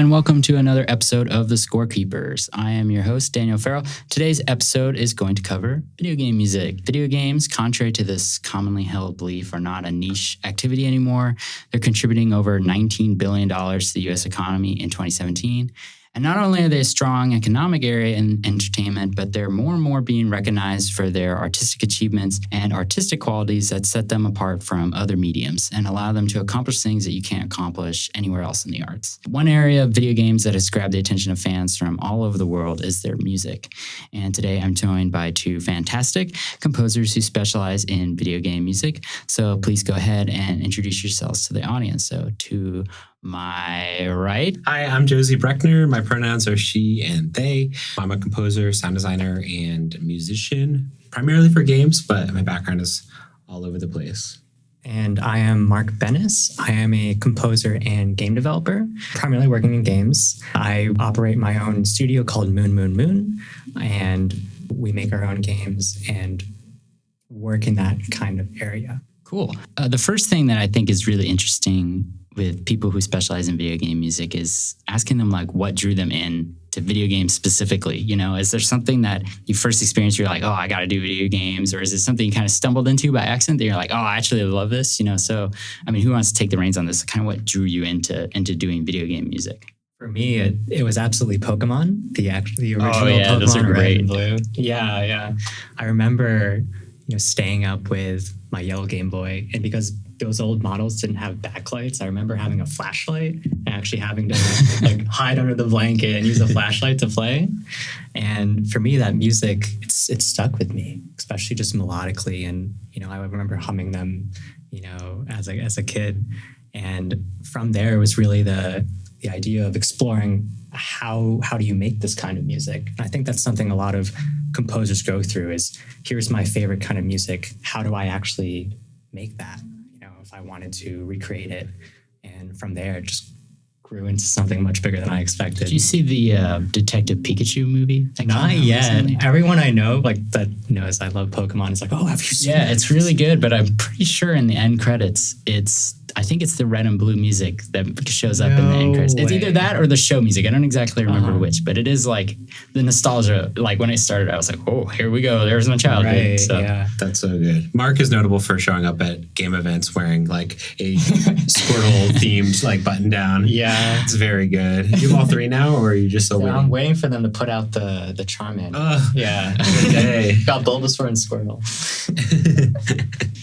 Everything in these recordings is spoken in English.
and welcome to another episode of The Scorekeepers. I am your host, Daniel Farrell. Today's episode is going to cover video game music. Video games, contrary to this commonly held belief, are not a niche activity anymore. They're contributing over $19 billion to the U.S. economy in 2017. And not only are they a strong economic area in entertainment, but they're more and more being recognized for their artistic achievements and artistic qualities that set them apart from other mediums and allow them to accomplish things that you can't accomplish anywhere else in the arts. One area of video games that has grabbed the attention of fans from all over the world is their music. And today I'm joined by two fantastic composers who specialize in video game music. So please go ahead and introduce yourselves to the audience. So to my right. Hi, I'm Josie Brechner. My pronouns are she and they. I'm a composer, sound designer, and musician, primarily for games, but my background is all over the place. And I am Mark Benis. I am a composer and game developer, primarily working in games. I operate my own studio called Moon, and we make our own games and work in that kind of area. Cool. The first thing that I think is really interesting with people who specialize in video game music is asking them like what drew them in to video games specifically. You know, is there something that you first experienced, you're like, oh, I got to do video games? Or is it something you kind of stumbled into by accident that you're like, oh, I actually love this? You know, so, I mean, who wants to take the reins on this? Kind of what drew you into doing video game music? For me, it was absolutely Pokemon, the original Pokemon those are Red and great. Blue. Yeah. I remember, staying up with my yellow Game Boy, and because those old models didn't have backlights, I remember having a flashlight and actually having to like hide under the blanket and use a flashlight to play. And for me, that music, it stuck with me, especially just melodically. And, I remember humming them, as a kid. And from there, it was really the idea of exploring how do you make this kind of music? And I think that's something a lot of composers go through is, here's my favorite kind of music. How do I actually make that? If I wanted to recreate it. And from there, it just grew into something much bigger than I expected. Did you see the Detective Pikachu movie? Not yet. Everyone I know that knows I love Pokemon is like, oh, have you seen it? It's really good, but I'm pretty sure in the end credits, I think it's the red and blue music that shows up in the end credits. It's either that or the show music. I don't exactly remember which, but it is like the nostalgia. Like when it started, I was like, oh, here we go. There's my childhood. Right, so. yeah. That's so good. Mark is notable for showing up at game events wearing like a Squirtle themed like button down. Yeah. It's very good. You have all three now, or are you just still waiting? I'm waiting for them to put out the Charmin. Yeah. Okay. Got Bulbasaur and Squirtle.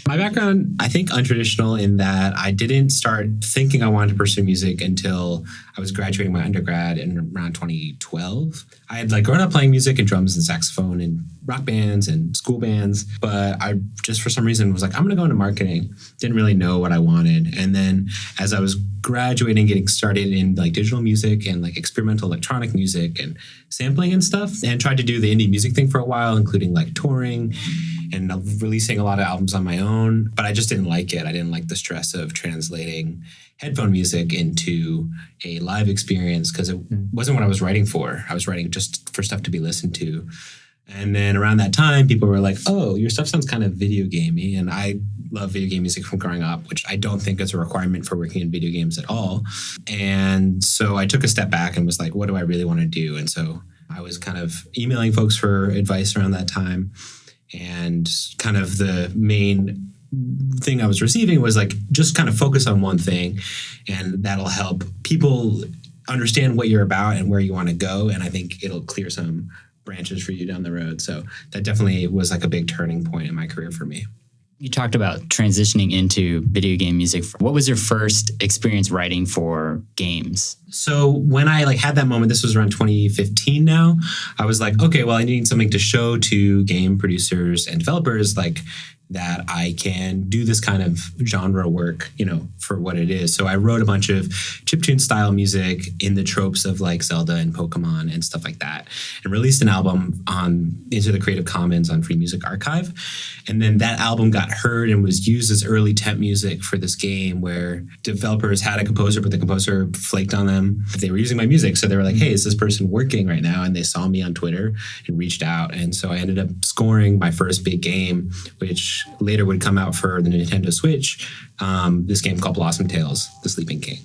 My background, I think, untraditional in that I didn't start thinking I wanted to pursue music until I was graduating my undergrad in around 2012. I had grown up playing music and drums and saxophone and rock bands and school bands, but I just for some reason was like, I'm going to go into marketing. Didn't really know what I wanted. And then as I was graduating, getting started in digital music and experimental electronic music and sampling and stuff, and tried to do the indie music thing for a while, including touring and releasing a lot of albums on my own, but I just didn't like it. I didn't like the stress of translating headphone music into a live experience because it wasn't what I was writing for. I was writing just for stuff to be listened to. And then around that time, people were like, oh, your stuff sounds kind of video gamey. And I love video game music from growing up, which I don't think is a requirement for working in video games at all. And so I took a step back and was like, what do I really want to do? And so I was kind of emailing folks for advice around that time. And kind of the main thing I was receiving was just kind of focus on one thing, and that'll help people understand what you're about and where you want to go. And I think it'll clear some branches for you down the road. So that definitely was a big turning point in my career for me. You talked about transitioning into video game music. What was your first experience writing for games? So when I had that moment, this was around 2015 now, I was like, okay, well, I need something to show to game producers and developers that I can do this kind of genre work, for what it is. So I wrote a bunch of chiptune style music in the tropes of Zelda and Pokemon and stuff like that, and released an album into the Creative Commons on Free Music Archive. And then that album got heard and was used as early temp music for this game where developers had a composer, but the composer flaked on them. They were using my music. So they were like, hey, is this person working right now? And they saw me on Twitter and reached out. And so I ended up scoring my first big game, which later would come out for the Nintendo Switch, this game called Blossom Tales, The Sleeping King.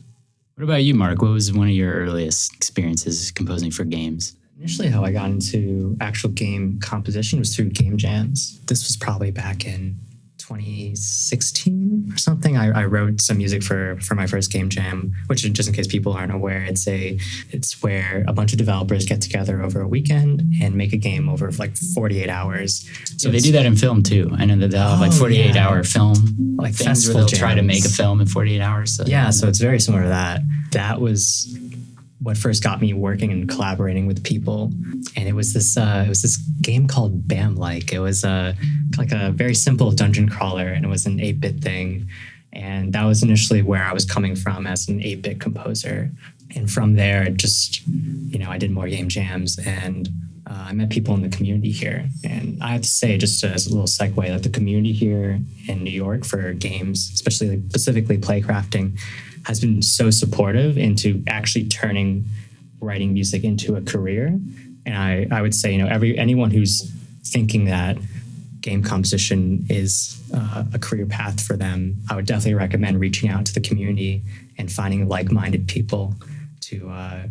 What about you, Mark? What was one of your earliest experiences composing for games? Initially, how I got into actual game composition was through game jams. This was probably back in 2016 or something. I wrote some music for my first game jam, which, just in case people aren't aware, it's where a bunch of developers get together over a weekend and make a game over like 48 hours. So they do that in film too. I know that they'll have like 48-hour film like things where they'll try to make a film in 48 hours. So. Yeah, so it's very similar to that. That was what first got me working and collaborating with people. And it was this game called Bam-like. It was like a very simple dungeon crawler, and it was an 8-bit thing. And that was initially where I was coming from as an 8-bit composer. And from there, I did more game jams, and I met people in the community here. And I have to say, just as a little segue, that the community here in New York for games, especially specifically playcrafting, has been so supportive into actually turning writing music into a career. And I would say, anyone who's thinking that game composition is a career path for them, I would definitely recommend reaching out to the community and finding like-minded people to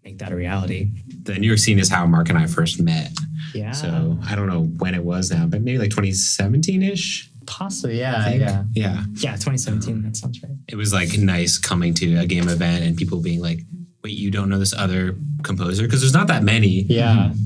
make that a reality. The New York scene is how Mark and I first met. Yeah. So I don't know when it was now, but maybe like 2017-ish. Possibly, Yeah. Yeah, 2017, that sounds right. It was like nice coming to a game event and people being like, wait, you don't know this other composer? Because there's not that many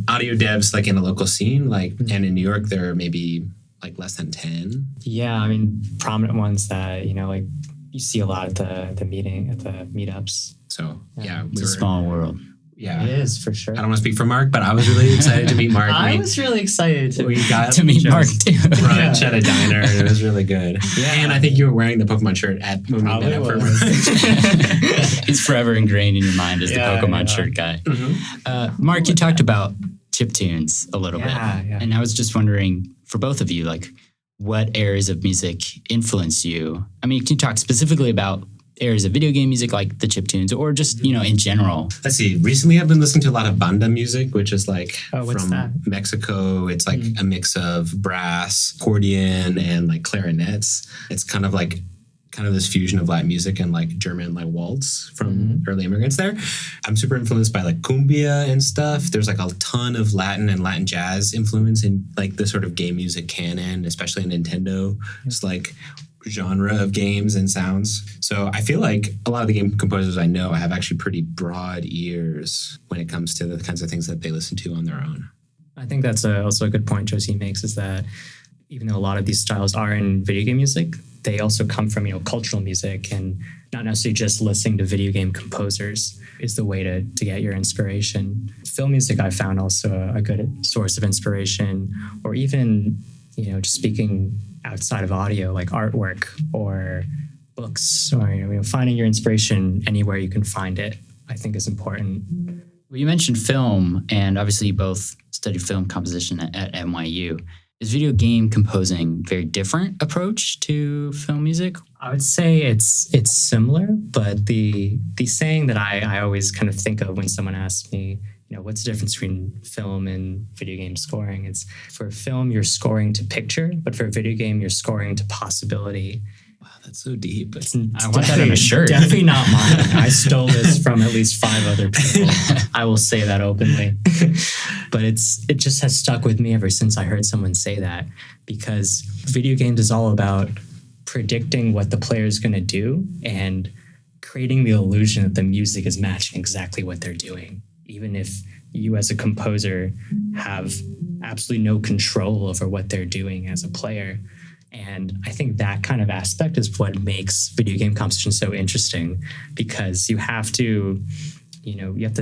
audio devs like in the local scene. And in New York, there are maybe like less than 10. Yeah, I mean, prominent ones that, like you see a lot at the meetups. So, it's a small world. Yeah. It is, for sure. I don't want to speak for Mark, but I was really excited to meet Mark. I was really excited to meet Mark too. Brunch at a diner. It was really good. Yeah. And I think you were wearing the Pokemon shirt at when we met up. He's forever ingrained in your mind as the Pokemon shirt guy. Mm-hmm. Mark, you talked about chiptunes a little bit. Yeah. And I was just wondering, for both of you, like, what areas of music influence you? I mean, can you talk specifically about areas of video game music like the chiptunes, or just, in general? Let's see. Recently, I've been listening to a lot of banda music, which is like from Mexico. It's like a mix of brass, accordion, and like clarinets. It's kind of this fusion of Latin music and like German like waltz from early immigrants there. I'm super influenced by like cumbia and stuff. There's like a ton of Latin and Latin jazz influence in like the sort of game music canon, especially in Nintendo. It's like genre of games and sounds. So I feel like a lot of the game composers I know have actually pretty broad ears when it comes to the kinds of things that they listen to on their own. I think that's also a good point Josie makes, is that even though a lot of these styles are in video game music, they also come from, cultural music, and not necessarily just listening to video game composers is the way to get your inspiration. Film music I found also a good source of inspiration, or even, just speaking outside of audio, like artwork or books, or finding your inspiration anywhere you can find it, I think is important. Well, you mentioned film, and obviously you both studied film composition at NYU. Is video game composing a very different approach to film music? I would say it's similar, but the saying that I always kind of think of when someone asks me, what's the difference between film and video game scoring? It's, for film, you're scoring to picture, but for a video game, you're scoring to possibility. Wow, that's so deep. I want that on a shirt. Definitely not mine. I stole this from at least 5 other people. I will say that openly. But it just has stuck with me ever since I heard someone say that, because video games is all about predicting what the player is going to do and creating the illusion that the music is matching exactly what they're doing, even if you as a composer have absolutely no control over what they're doing as a player. And I think that kind of aspect is what makes video game composition so interesting, because you have to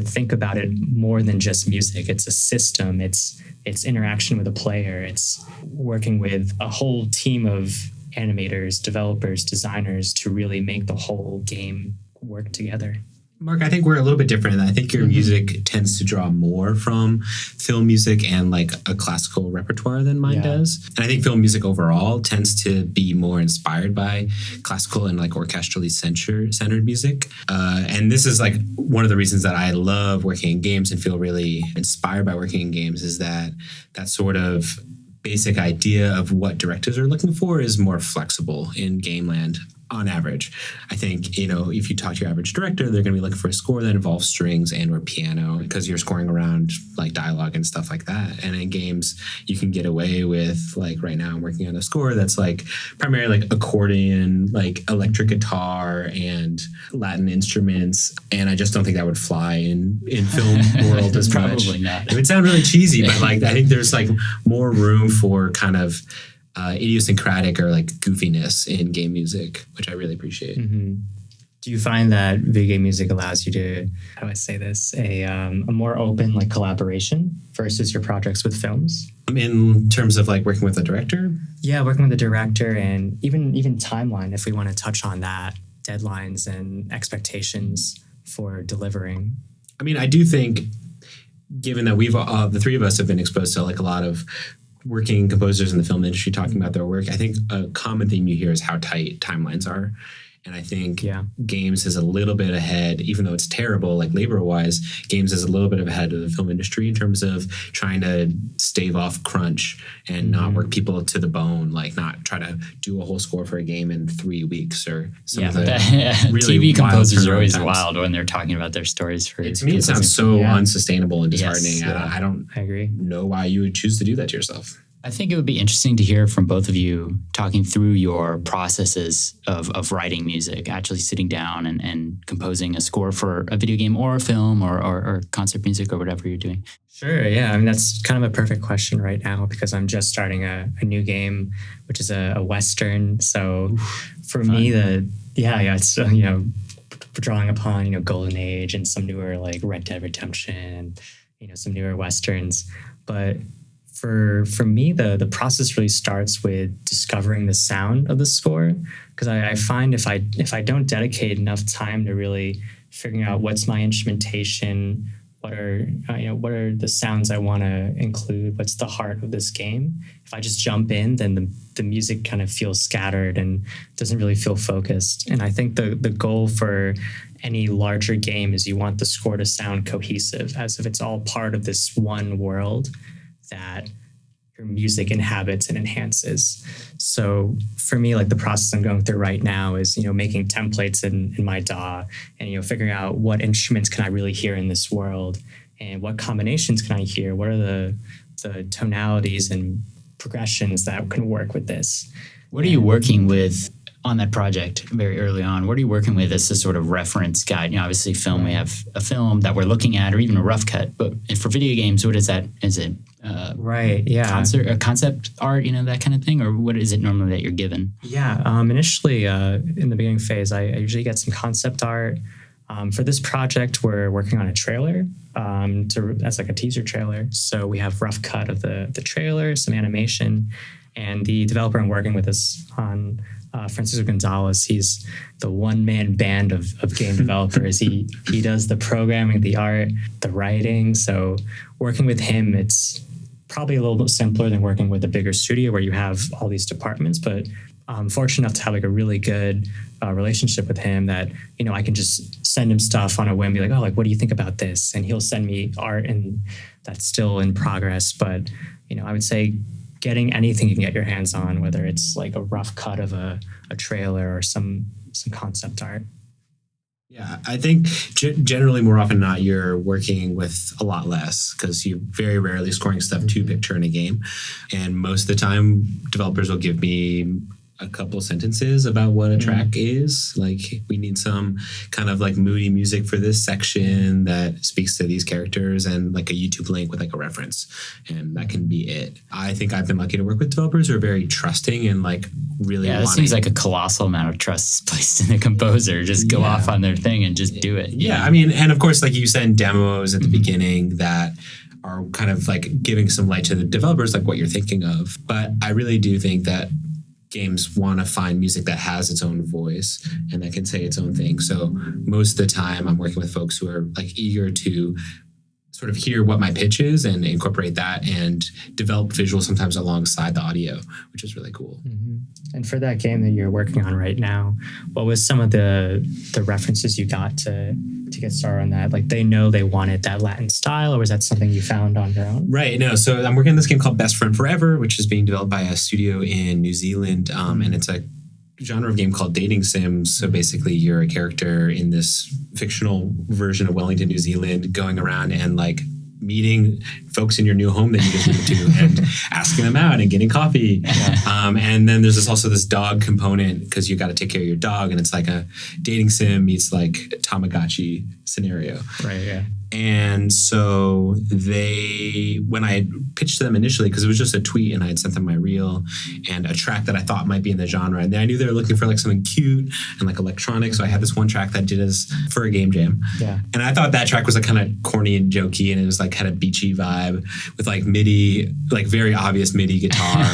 think about it more than just music. It's a system. It's interaction with a player. It's working with a whole team of animators, developers, designers to really make the whole game work together. Mark, I think we're a little bit different. I think your music tends to draw more from film music and like a classical repertoire than mine does. And I think film music overall tends to be more inspired by classical and like orchestrally centered music. And this is like one of the reasons that I love working in games and feel really inspired by working in games, is that sort of basic idea of what directors are looking for is more flexible in game land. on average. I think, if you talk to your average director, they're going to be looking for a score that involves strings and or piano because you're scoring around like dialogue and stuff like that. And in games, you can get away with, like right now I'm working on a score that's like primarily like accordion, like electric guitar and Latin instruments. And I just don't think that would fly in film world as much. Probably not. It would sound really cheesy, but like I think there's like more room for kind of idiosyncratic or like goofiness in game music, which I really appreciate. Mm-hmm. Do you find that video game music allows you to, how do I say this, a more open like collaboration versus your projects with films? In terms of like working with a director? Yeah, working with a director and even timeline, if we want to touch on that, deadlines and expectations for delivering. I mean, I do think, given that we've the three of us have been exposed to like a lot of working composers in the film industry talking about their work, I think a common theme you hear is how tight timelines are. And I think games is a little bit ahead, even though it's terrible, like labor-wise, games is a little bit ahead of the film industry in terms of trying to stave off crunch and not work people to the bone, like not try to do a whole score for a game in 3 weeks or some of the really TV composers are always times. Wild when they're talking about their stories. To me, it sounds so unsustainable and disheartening. Yes, I agree. Know why you would choose to do that to yourself. I think it would be interesting to hear from both of you talking through your processes of writing music, actually sitting down and composing a score for a video game or a film or concert music or whatever you're doing. Sure, yeah. I mean, that's kind of a perfect question right now because I'm just starting a new game, which is a Western. So for me, it's, drawing upon, Golden Age and some newer like Red Dead Redemption and, some newer Westerns. But for me, the process really starts with discovering the sound of the score, because I find if I don't dedicate enough time to really figuring out what's my instrumentation, what are the sounds I want to include, what's the heart of this game. If I just jump in, then the music kind of feels scattered and doesn't really feel focused. And I think the goal for any larger game is you want the score to sound cohesive, as if it's all part of this one world that your music inhabits and enhances. So for me, like the process I'm going through right now is, making templates in my DAW and, figuring out what instruments can I really hear in this world and what combinations can I hear? What are the tonalities and progressions that can work with this? What are you working with on that project very early on? What are you working with as a sort of reference guide? Obviously film, we have a film that we're looking at or even a rough cut, but for video games, what is that? Is it concept art, that kind of thing? Or what is it normally that you're given? Yeah, initially in the beginning phase, I usually get some concept art. For this project, we're working on a trailer that's like a teaser trailer. So we have rough cut of the trailer, some animation, and the developer I'm working with is on Francisco Gonzalez. He's the one-man band of game developers. He does the programming, the art, the writing. So working with him, it's probably a little bit simpler than working with a bigger studio where you have all these departments. But I'm fortunate enough to have like a really good relationship with him that, I can just send him stuff on a whim, be like, oh, like, what do you think about this? And he'll send me art and that's still in progress. But, I would say getting anything you can get your hands on, whether it's like a rough cut of a trailer or some concept art. Yeah, I think generally more often than not, you're working with a lot less because you're very rarely scoring stuff to picture in a game. And most of the time, developers will give me a couple sentences about what a track is. Like, we need some kind of like moody music for this section that speaks to these characters, and like a YouTube link with like a reference. And that can be it. I think I've been lucky to work with developers who are very trusting and like really it seems like a colossal amount of trust is placed in the composer. Just go off on their thing and just do it. Yeah, I mean, and of course, like you send demos at the beginning that are kind of like giving some light to the developers, like what you're thinking of. But I really do think that games want to find music that has its own voice and that can say its own thing. So most of the time I'm working with folks who are like eager to sort of hear what my pitch is and incorporate that and develop visuals sometimes alongside the audio, which is really cool. Mm-hmm. And for that game that you're working on right now, what was some of the references you got to get started on that? Like, they know they wanted that Latin style, or was that something you found on your own? Right. No. So I'm working on this game called Best Friend Forever, which is being developed by a studio in New Zealand. And it's a genre of game called dating sims. So basically you're a character in this fictional version of Wellington, New Zealand, going around and like meeting folks in your new home that you just moved to and asking them out and getting coffee. And then there's also this dog component because you got to take care of your dog, and it's like a dating sim meets like a Tamagotchi scenario. Right, yeah. And so when I had pitched to them initially, because it was just a tweet and I had sent them my reel and a track that I thought might be in the genre. And then I knew they were looking for like something cute and like electronic. So I had this one track that did us for a game jam. Yeah. And I thought that track was like kind of corny and jokey, and it was like had a beachy vibe with like MIDI, like very obvious MIDI guitar.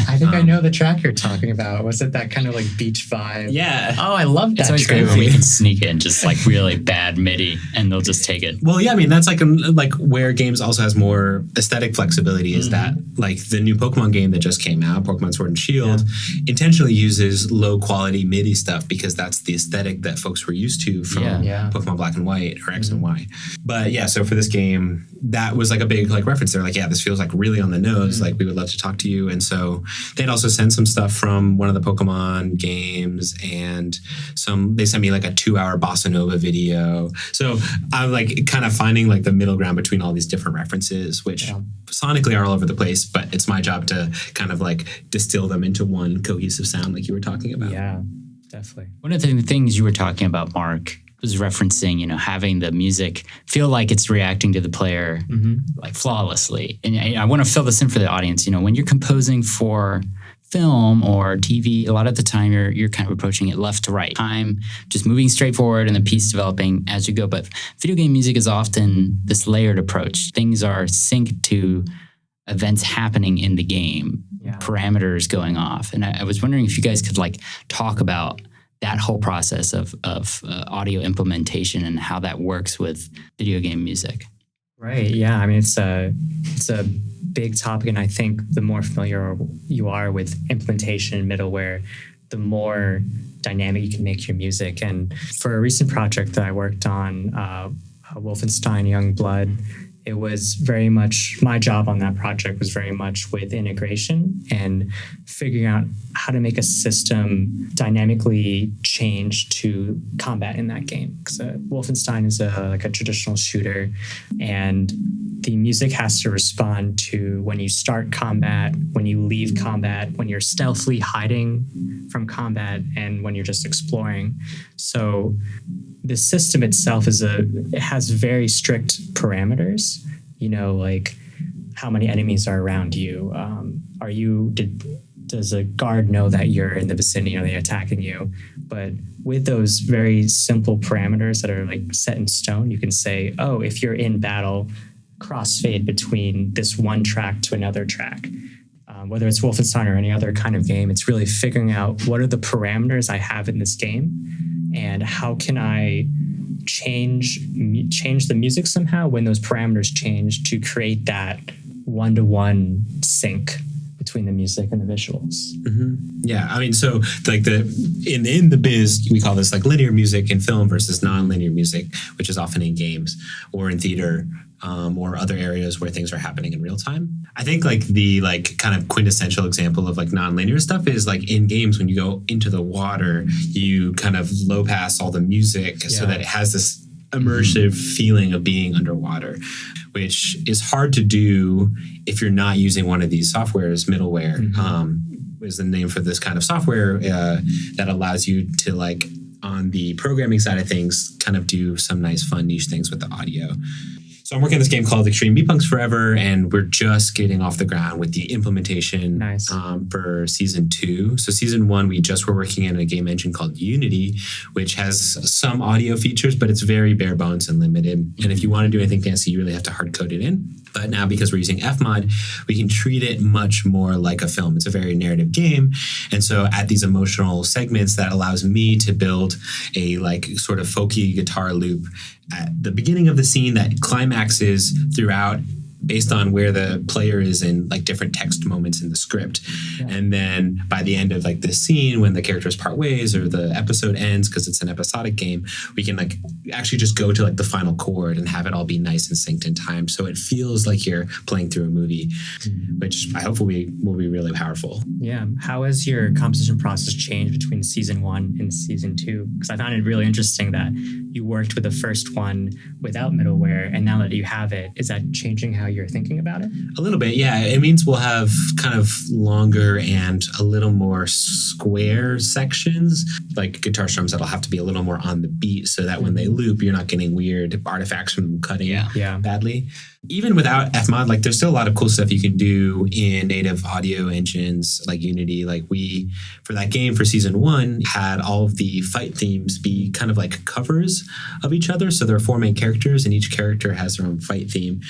I think I know the track you're talking about. Was it that kind of like beach vibe? Yeah. Oh, I love that. It's always great when we can sneak in just like really bad MIDI and they'll just take it. Well, yeah, I mean, that's like where games also has more aesthetic flexibility is that like the new Pokemon game that just came out, Pokemon Sword and Shield, intentionally uses low quality MIDI stuff because that's the aesthetic that folks were used to from Pokemon Black and White or X and Y. But yeah, so for this game, that was like a big like reference. They're like, yeah, this feels like really on the nose. Like we would love to talk to you. And so they'd also send some stuff from one of the Pokemon games, and they sent me like a 2-hour bossa nova video. So I'm like kind of finding like the middle ground between all these different references, which sonically are all over the place, but it's my job to kind of like distill them into one cohesive sound like you were talking about. Yeah, definitely. One of the things you were talking about, Mark, was referencing, having the music feel like it's reacting to the player like flawlessly. And I want to fill this in for the audience. When you're composing for film or TV, a lot of the time you're kind of approaching it left to right. Time just moving straight forward and the piece developing as you go. But video game music is often this layered approach. Things are synced to events happening in the game, parameters going off. And I was wondering if you guys could like talk about that whole process of audio implementation and how that works with video game music. Right. Yeah. I mean, it's a big topic, and I think the more familiar you are with implementation and middleware, the more dynamic you can make your music. And for a recent project that I worked on, Wolfenstein Youngblood, it was very much, my job on that project was very much with integration and figuring out how to make a system dynamically change to combat in that game. Because Wolfenstein is like a traditional shooter, and the music has to respond to when you start combat, when you leave combat, when you're stealthily hiding from combat, and when you're just exploring. So the system itself it has very strict parameters, like how many enemies are around you. Does a guard know that you're in the vicinity? Are they attacking you? But with those very simple parameters that are like set in stone, you can say, oh, if you're in battle, crossfade between this one track to another track. Whether it's Wolfenstein or any other kind of game, it's really figuring out what are the parameters I have in this game and how can I change the music somehow when those parameters change to create that one-to-one sync between the music and the visuals. Yeah, I mean, so like in the biz, we call this like linear music in film versus non-linear music, which is often in games or in theater or other areas where things are happening in real time. I think like the like kind of quintessential example of like non-linear stuff is like in games when you go into the water, you kind of low pass all the music so that it has this immersive feeling of being underwater, which is hard to do if you're not using one of these softwares. Middleware is the name for this kind of software that allows you to like on the programming side of things kind of do some nice fun niche things with the audio. So I'm working on this game called Extreme Beat Punks Forever, and we're just getting off the ground with the implementation for season 2. So season 1, we just were working in a game engine called Unity, which has some audio features, but it's very bare bones and limited. And if you want to do anything fancy, you really have to hard code it in. But now because we're using Fmod, we can treat it much more like a film. It's a very narrative game. And so at these emotional segments, that allows me to build a like sort of folky guitar loop at the beginning of the scene that climaxes throughout based on where the player is in like different text moments in the script. Yeah. And then by the end of like this scene, when the characters part ways or the episode ends, because it's an episodic game, we can like actually just go to like the final chord and have it all be nice and synced in time. So it feels like you're playing through a movie, which I hope will be really powerful. Yeah. How has your composition process changed between season 1 and season 2? Because I found it really interesting that you worked with the first one without middleware, and now that you have it, is that changing how you're thinking about it? A little bit, yeah. It means we'll have kind of longer and a little more square sections, like guitar strums that'll have to be a little more on the beat so that when they loop, you're not getting weird artifacts from cutting badly. Even without Fmod, like there's still a lot of cool stuff you can do in native audio engines like Unity. Like we, for that game for season 1, had all of the fight themes be kind of like covers of each other. So there are 4 main characters and each character has their own fight theme.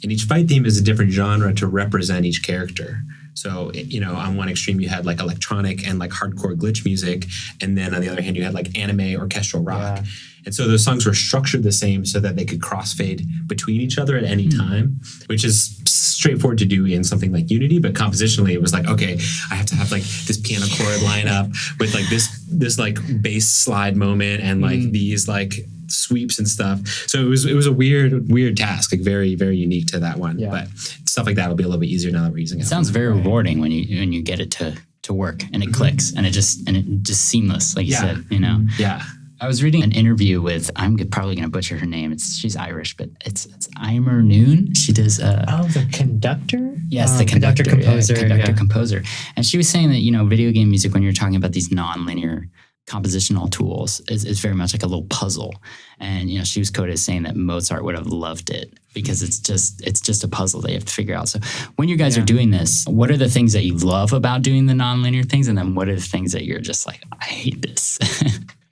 And each fight theme is a different genre to represent each character. So, you know, on one extreme, you had like electronic and like hardcore glitch music. And then on the other hand, you had like anime orchestral rock. Yeah. And so those songs were structured the same so that they could crossfade between each other at any time, which is straightforward to do in something like Unity. But compositionally, it was like, okay, I have to have like this piano chord line up with like this like bass slide moment and like these like sweeps and stuff. So it was a weird task, like very, very unique to that one. Yeah. But stuff like that will be a little bit easier now that we're using it. It sounds very rewarding when you get it to work and it clicks and it just seamless, like you said, you know? Yeah. I was reading an interview with, I'm probably going to butcher her name. She's Irish, but it's Eimer Noon. She does... the conductor? Yes, the conductor composer. Composer. And she was saying that, you know, video game music, when you're talking about these non-linear compositional tools, is very much like a little puzzle. And, you know, she was quoted as saying that Mozart would have loved it because it's just a puzzle that you have to figure out. So when you guys are doing this, what are the things that you love about doing the non-linear things? And then what are the things that you're just like, I hate this?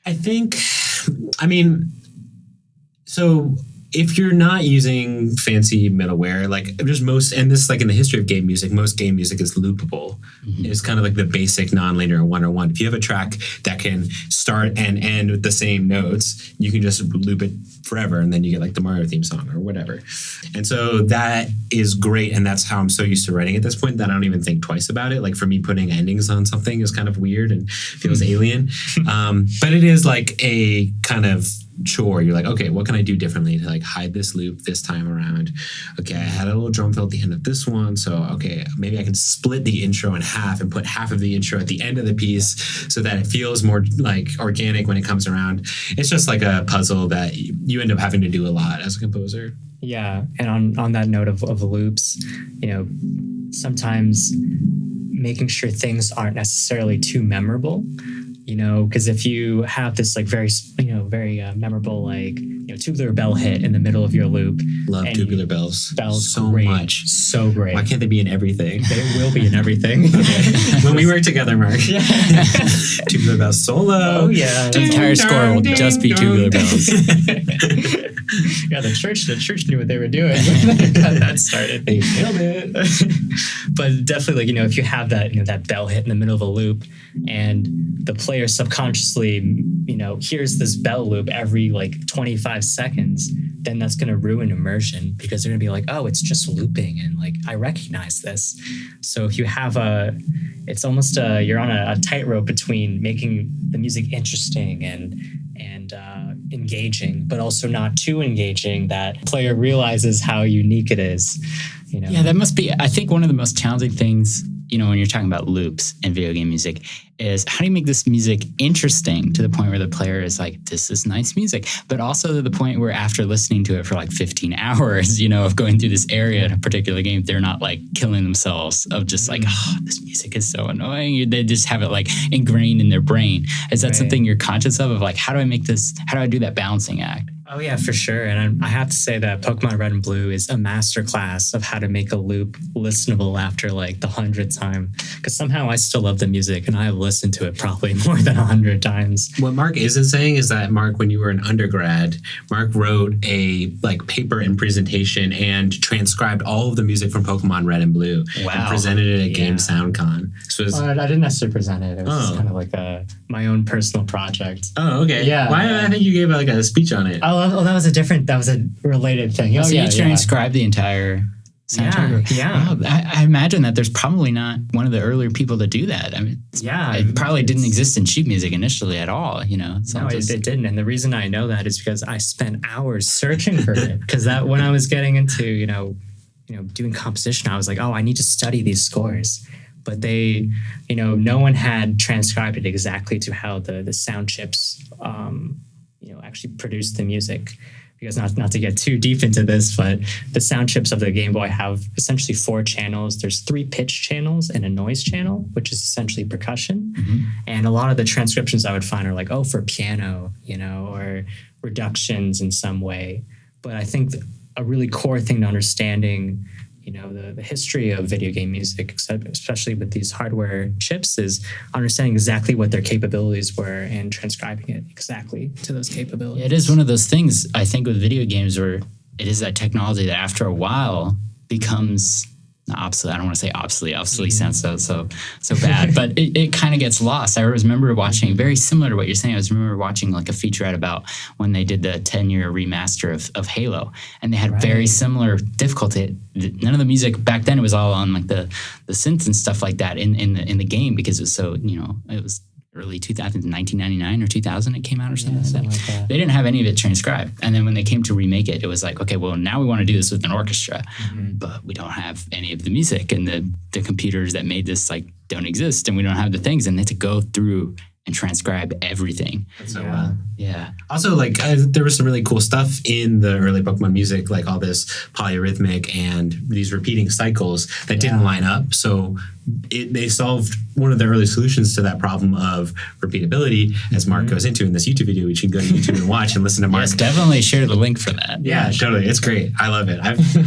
I think, so if you're not using fancy middleware, like there's and this like in the history of game music, most game music is loopable. It's kind of like the basic non-linear 101. If you have a track that can start and end with the same notes, you can just loop it forever and then you get like the Mario theme song or whatever. And so that is great. And that's how I'm so used to writing at this point that I don't even think twice about it. Like for me, putting endings on something is kind of weird and feels alien. But it is like a kind of chore. You're like, okay, what can I do differently to like hide this loop this time around? Okay, I had a little drum fill at the end of this one. So, okay, maybe I can split the intro in half and put half of the intro at the end of the piece so that it feels more like organic when it comes around. It's just like a puzzle that you end up having to do a lot as a composer. Yeah. And on that note of loops, you know, sometimes making sure things aren't necessarily too memorable. You know, because if you have this like very memorable like, you know, tubular bell hit in the middle of your loop. Love tubular bells. Bells so great. Much. So great. Why can't they be in everything? They will be in everything. When we work together, Mark. Yeah. Tubular bells solo. Oh yeah. The entire score will just be tubular bells. Yeah, the church knew what they were doing when they got that started. They nailed it. But definitely, like, you know, if you have that, you know, that bell hit in the middle of a loop and the player subconsciously, you know, hears this bell loop every like 25 seconds, then that's going to ruin immersion because they're going to be like, oh, it's just looping. And like, I recognize this. So if you have it's almost you're on a tightrope between making the music interesting and engaging, but also not too engaging that player realizes how unique it is. You know? Yeah, that must be, I think, one of the most challenging things, you know, when you're talking about loops in video game music is how do you make this music interesting to the point where the player is like, this is nice music, but also to the point where after listening to it for like 15 hours, you know, of going through this area in a particular game, they're not like killing themselves of just like, oh, this music is so annoying. They just have it like ingrained in their brain. Is that something you're conscious of like, how do I do that balancing act? Oh, yeah, for sure. And I have to say that Pokemon Red and Blue is a masterclass of how to make a loop listenable after like the 100th time. Because somehow I still love the music and I have listened to it probably more than 100 times. What Mark isn't saying is that, Mark, when you were an undergrad, Mark wrote a like paper and presentation and transcribed all of the music from Pokemon Red and Blue and presented it at Game SoundCon. So I didn't necessarily present it. It was kind of like my own personal project. Oh, okay. Yeah. Why? I think you gave like a speech on it. Oh, that was a related thing. So you transcribed the entire... soundtrack. Yeah. Wow, I imagine that there's probably not one of the earlier people to do that. I mean, it probably didn't exist in sheet music initially at all. No, it didn't. And the reason I know that is because I spent hours searching for it. Because that when I was getting into doing composition, I was like, oh, I need to study these scores. But they, no one had transcribed it exactly to how the sound chips, actually produced the music. Because not to get too deep into this, but the sound chips of the Game Boy have essentially 4 channels. There's 3 pitch channels and a noise channel, which is essentially percussion. Mm-hmm. And a lot of the transcriptions I would find are like, oh, for piano, or reductions in some way. But I think a really core thing to understanding, the history of video game music, especially with these hardware chips, is understanding exactly what their capabilities were and transcribing it exactly to those capabilities. It is one of those things, I think, with video games where it is that technology that after a while becomes not obsolete. I don't want to say obsolete. Obsolete sounds so bad, but it kind of gets lost. I remember watching, very similar to what you're saying, I remember watching like a featurette about when they did the 10-year remaster of Halo, and they had very similar difficulty. None of the music back then, it was all on like the synths and stuff like that in the game, because it was so, it was early 2000s, 1999 or 2000 it came out or something. Something like that. They didn't have any of it transcribed. And then when they came to remake it, it was like, okay, well, now we want to do this with an orchestra, but we don't have any of the music, and the computers that made this like don't exist, and we don't have the things, and they had to go through and transcribe everything. That's so wild. Yeah. Also, like, there was some really cool stuff in the early Pokemon music, like all this polyrhythmic and these repeating cycles that didn't line up. So they solved one of the early solutions to that problem of repeatability, as Mark goes into in this YouTube video, which you can go to YouTube and watch and listen to Mark. Yes, definitely share the link for that. Yeah, totally. It's great. I love it.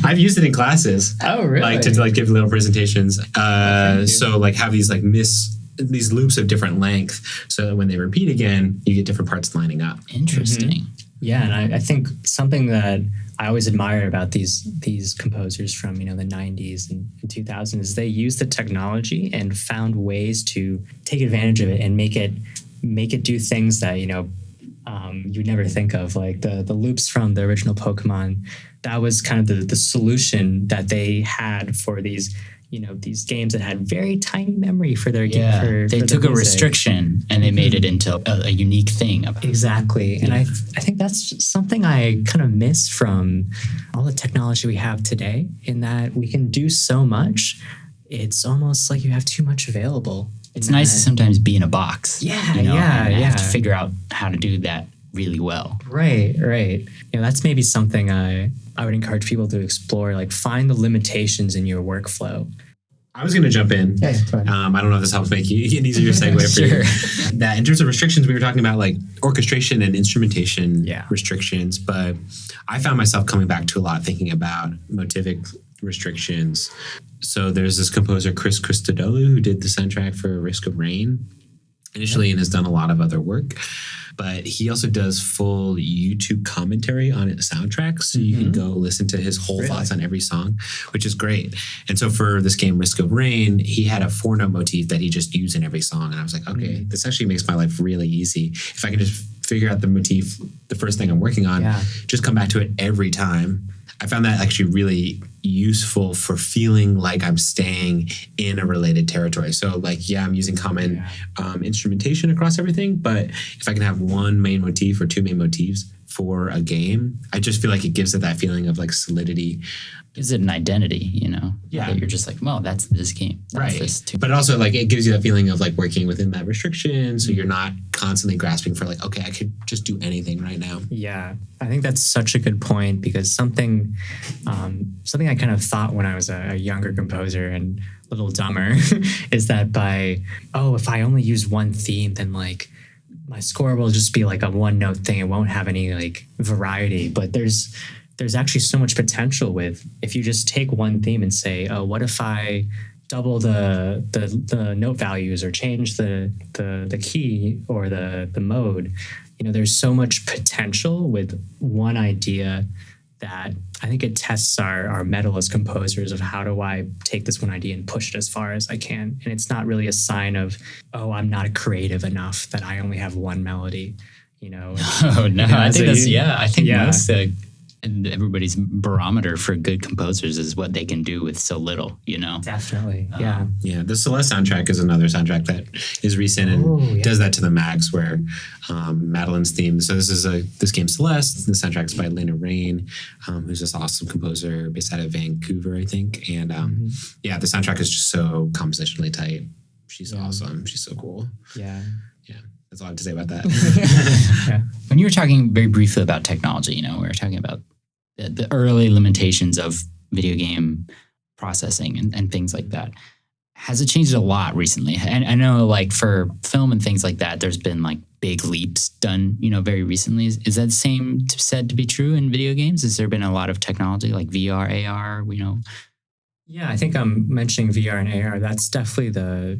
I've used it in classes. Oh, really? Like to give little presentations. So like have these like these loops of different length, so that when they repeat again, you get different parts lining up. Interesting. Yeah, and I think something that I always admired about these composers from the 90s and 2000s is they used the technology and found ways to take advantage of it and make it do things that you'd never think of, like the loops from the original Pokemon. That was kind of the solution that they had for these games that had very tiny memory for their game. They took a restriction and they made it into a unique thing. Exactly. And I think that's something I kind of miss from all the technology we have today, in that we can do so much. It's almost like you have too much available. It's nice to sometimes be in a box. Yeah, and have to figure out how to do that really well. Right. That's maybe something I would encourage people to explore, like find the limitations in your workflow. I was going to jump in. Yeah, I don't know if this helps make you an easier segue for you. That in terms of restrictions, we were talking about like orchestration and instrumentation restrictions, but I found myself coming back to a lot thinking about motivic restrictions. So there's this composer, Chris Christodoulou, who did the soundtrack for Risk of Rain initially and has done a lot of other work. But he also does full YouTube commentary on its soundtrack. So you can go listen to his whole thoughts on every song, which is great. And so for this game, Risk of Rain, he had a 4-note motif that he just used in every song. And I was like, okay, this actually makes my life really easy. If I can just figure out the motif, the first thing I'm working on, just come back to it every time. I found that actually really useful for feeling like I'm staying in a related territory. So like, I'm using common instrumentation across everything, but if I can have one main motif or 2 main motifs for a game, I just feel like it gives it that feeling of like solidity. Gives it an identity, that you're just like, well, that's this game. That's this too. But also like it gives you that feeling of like working within that restriction. So you're not constantly grasping for like, okay, I could just do anything right now. Yeah, I think that's such a good point, because something I kind of thought when I was a younger composer and a little dumber is that if I only use one theme, then like my score will just be like a 1-note thing. It won't have any like variety. But there's actually so much potential with, if you just take one theme and say, oh, what if I double the note values or change the key or the mode? There's so much potential with one idea that I think it tests our mettle as composers of how do I take this one idea and push it as far as I can. And it's not really a sign of, oh, I'm not creative enough that I only have one melody, Oh, no. I think most And everybody's barometer for good composers is what they can do with so little, you know? Definitely. Yeah. Yeah, the Celeste soundtrack is another soundtrack that is recent and does that to the max, where Madeline's theme. So this game Celeste. The soundtrack is by Lena Raine, who's this awesome composer based out of Vancouver, I think. And the soundtrack is just so compositionally tight. She's awesome. She's so cool. Yeah. That's all I have to say about that. When you were talking very briefly about technology, you know, we were talking about the early limitations of video game processing and things like that. Has it changed a lot recently? And I know, like, for film and things like that, there's been like big leaps done, you know, very recently. Is that the same said to be true in video games? Has there been a lot of technology like VR, AR, you know? Yeah, I think I'm mentioning VR and AR. That's definitely the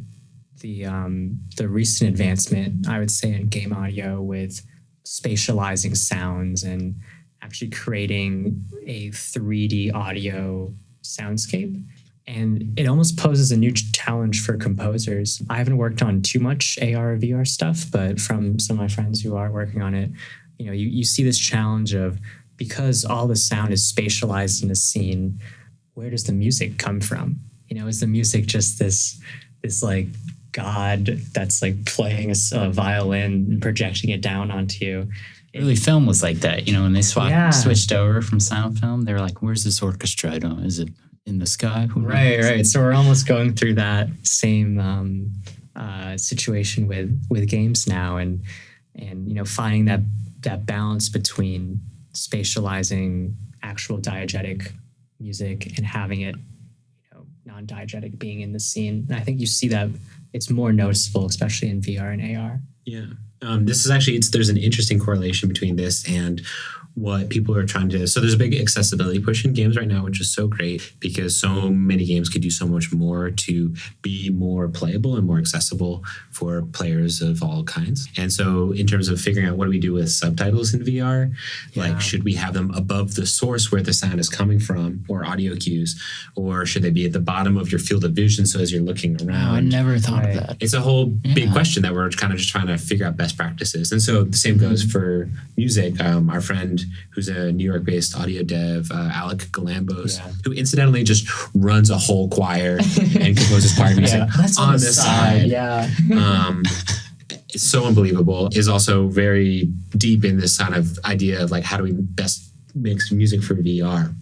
recent advancement, I would say, in game audio, with spatializing sounds and actually creating a 3D audio soundscape. And it almost poses a new challenge for composers. I haven't worked on too much AR or VR stuff, but from some of my friends who are working on it, you know, you see this challenge of, because all the sound is spatialized in a scene, where does the music come from? You know, is the music just this like God that's like playing a violin and projecting it down onto you? Early film was like that, you know, when they switched over from silent film, they were like, where's this orchestra? Is it in the sky? Right. So we're almost going through that same situation with games now, and you know, finding that balance between spatializing actual diegetic music and having it, you know, non-diegetic being in the scene. And I think you see that it's more noticeable, especially in VR and AR. Yeah. This is actually, there's an interesting correlation between this and what people are trying to. So there's a big accessibility push in games right now, which is so great because so many games could do so much more to be more playable and more accessible for players of all kinds. And so in terms of figuring out what do we do with subtitles in VR, like should we have them above the source where the sound is coming from, or audio cues, or should they be at the bottom of your field of vision so as you're looking around? Oh, I never thought of that. It's a whole big question that we're kind of just trying to figure out best practices. And so the same goes for music. Our friend who's a New York-based audio dev, Alec Galambos, who incidentally just runs a whole choir and composes choir music on the side. It's so unbelievable. Is also very deep in this kind of idea of like, how do we best mix music for VR?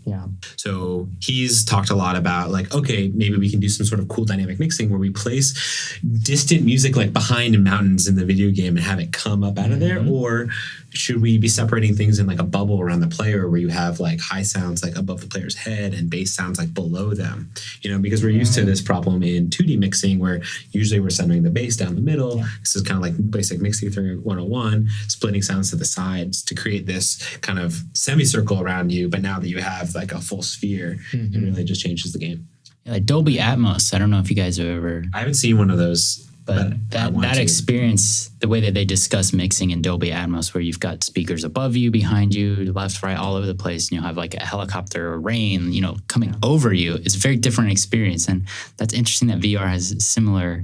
So he's talked a lot about like, okay, maybe we can do some sort of cool dynamic mixing where we place distant music like behind mountains in the video game and have it come up out of there. Or should we be separating things in like a bubble around the player where you have like high sounds like above the player's head and bass sounds like below them? You know, because we're used to this problem in 2D mixing where usually we're centering the bass down the middle. This is kind of like basic mixing theory 101, splitting sounds to the sides to create this kind of semicircle around you. But now that you have like a full sphere, it really just changes the game. Like Dolby Atmos. I don't know if you guys have ever. I haven't seen one of those. But that experience, the way that they discuss mixing in Dolby Atmos, where you've got speakers above you, behind you, left, right, all over the place, and you'll have like a helicopter or rain, you know, coming over you. It's a very different experience. And that's interesting that VR has similar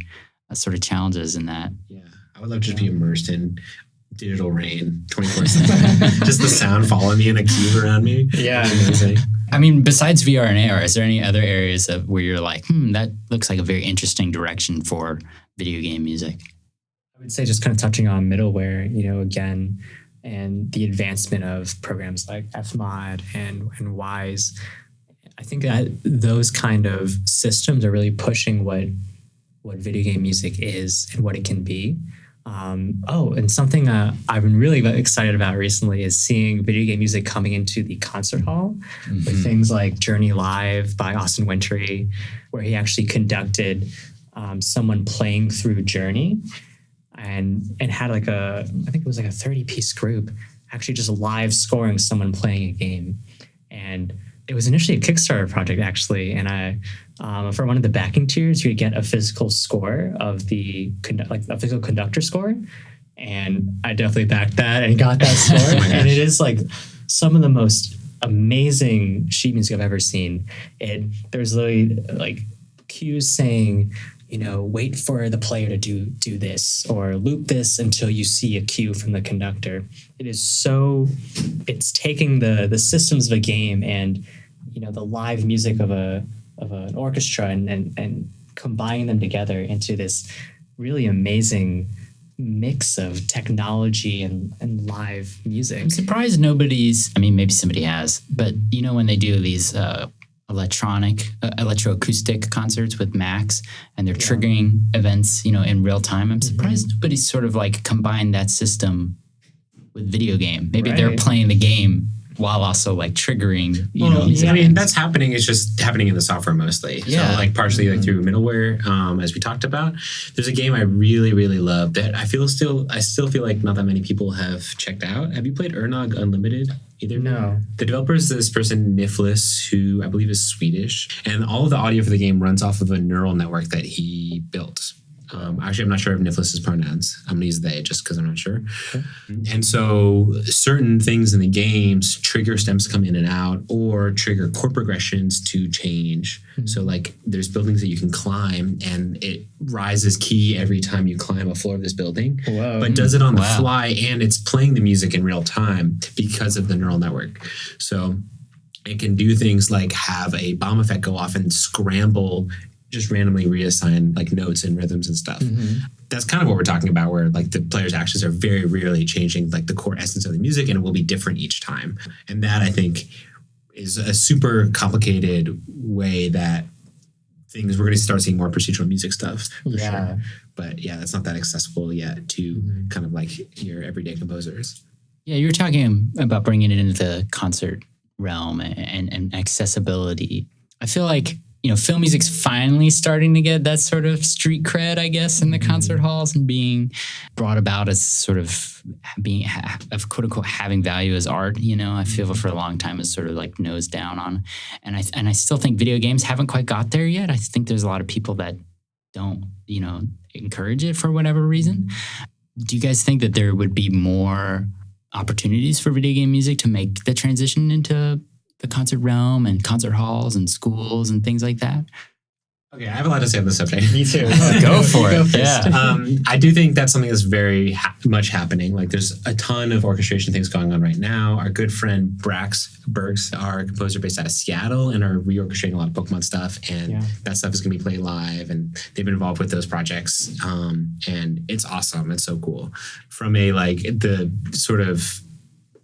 sort of challenges in that. Yeah, I would love to just be immersed in digital rain 24/7. Just the sound following me and a cube around me. Amazing. I mean, besides VR and AR, is there any other areas where you're like, that looks like a very interesting direction for video game music? I would say just kind of touching on middleware, you know, again, and the advancement of programs like Fmod and Wise. I think that those kind of systems are really pushing what video game music is and what it can be. And something I've been really excited about recently is seeing video game music coming into the concert hall with things like Journey Live by Austin Wintory, where he actually conducted someone playing through Journey and had like I think it was like a 30-piece group actually just live scoring someone playing a game. And it was initially a Kickstarter project actually. And for one of the backing tiers, you would get a physical score of a physical conductor score. And I definitely backed that and got that score. And it is like some of the most amazing sheet music I've ever seen. There's literally like cues saying wait for the player to do this or loop this until you see a cue from the conductor. It's taking the systems of a game and the live music of an orchestra and combining them together into this really amazing mix of technology and live music. I'm surprised maybe somebody has, but when they do these electroacoustic concerts with Macs and they're triggering events, in real time, I'm surprised nobody's sort of like combined that system with video game. Maybe they're playing the game while also like triggering, I mean, that's happening. It's just happening in the software mostly. Yeah. So like partially like through middleware, as we talked about. There's a game I really, really love that I still feel like not that many people have checked out. Have you played Ernog Unlimited? Either? No. The developer is this person, Niflis, who I believe is Swedish. And all of the audio for the game runs off of a neural network that he built. Actually, I'm not sure of Niflis's pronouns. I'm going to use they just because I'm not sure. Okay. And so certain things in the games trigger stems to come in and out or trigger chord progressions to change. Mm-hmm. So like there's buildings that you can climb and it rises key every time you climb a floor of this building. Whoa. But does it on the fly and it's playing the music in real time because of the neural network. So it can do things like have a bomb effect go off and scramble, just randomly reassign like notes and rhythms and stuff. Mm-hmm. That's kind of what we're talking about, where like the player's actions are very rarely changing like the core essence of the music, and it will be different each time. And that I think is a super complicated way that we're going to start seeing more procedural music stuff for sure. But that's not that accessible yet to kind of like your everyday composers. Yeah, you were talking about bringing it into the concert realm and accessibility. I feel like film music's finally starting to get that sort of street cred, I guess, in the concert halls and being brought about as sort of being of quote unquote having value as art. I feel for a long time is sort of like nose down on, and I still think video games haven't quite got there yet. I think there's a lot of people that don't encourage it for whatever reason. Do you guys think that there would be more opportunities for video game music to make the transition into the concert realm and concert halls and schools and things like that? Okay, I have a lot to say on this subject. Me too. Go for it. Yeah. I do think that's something that's very much happening. Like there's a ton of orchestration things going on right now. Our good friend Bergs, our composer based out of Seattle, and are reorchestrating a lot of Pokemon stuff. And that stuff is going to be played live. And they've been involved with those projects. And it's awesome. It's so cool. From a like the sort of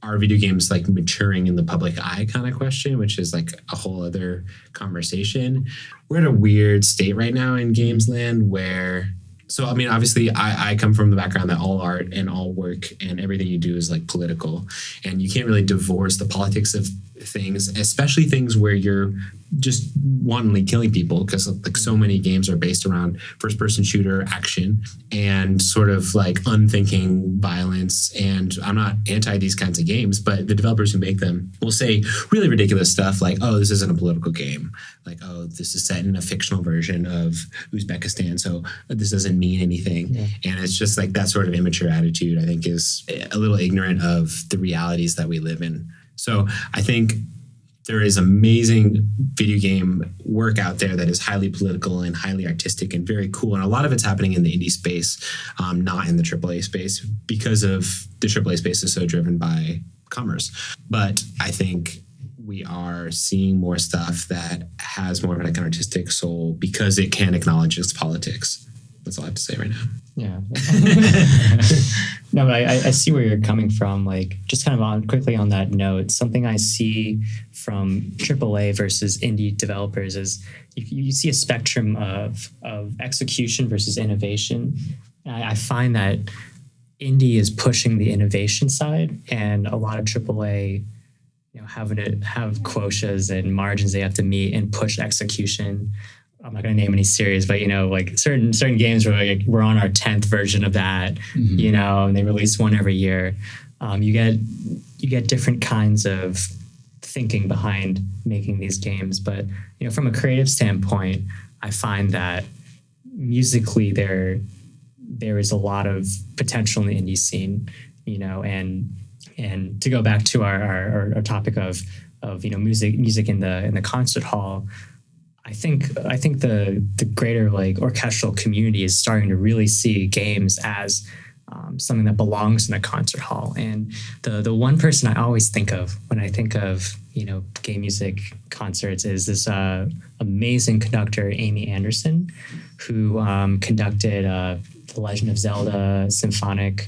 are video games like maturing in the public eye kind of question, which is like a whole other conversation. We're at a weird state right now in games land where, so I mean, obviously I come from the background that all art and all work and everything you do is like political, and you can't really divorce the politics of things, especially things where you're just wantonly killing people, because like so many games are based around first person shooter action and sort of like unthinking violence. And I'm not anti these kinds of games, but the developers who make them will say really ridiculous stuff like, oh, this isn't a political game. Like, oh, this is set in a fictional version of Uzbekistan, so this doesn't mean anything. Yeah. And it's just like that sort of immature attitude, I think, is a little ignorant of the realities that we live in. So I think there is amazing video game work out there that is highly political and highly artistic and very cool. And a lot of it's happening in the indie space, not in the AAA space, because of the AAA space is so driven by commerce. But I think we are seeing more stuff that has more of like an artistic soul because it can acknowledge its politics. That's all I have to say right now. Yeah. No, but I see where you're coming from. Like, just kind of quickly on that note, something I see from AAA versus indie developers is you see a spectrum of execution versus innovation. I find that indie is pushing the innovation side, and a lot of AAA, having to have quotas and margins they have to meet and push execution. I'm not going to name any series, but like certain games where like we're on our 10th version of that, and they release one every year. You get different kinds of thinking behind making these games, but from a creative standpoint, I find that musically there is a lot of potential in the indie scene, and to go back to our topic of music in the concert hall. I think the greater like orchestral community is starting to really see games as something that belongs in a concert hall. And the one person I always think of when I think of game music concerts is this amazing conductor Amy Anderson, who conducted the Legend of Zelda symphonic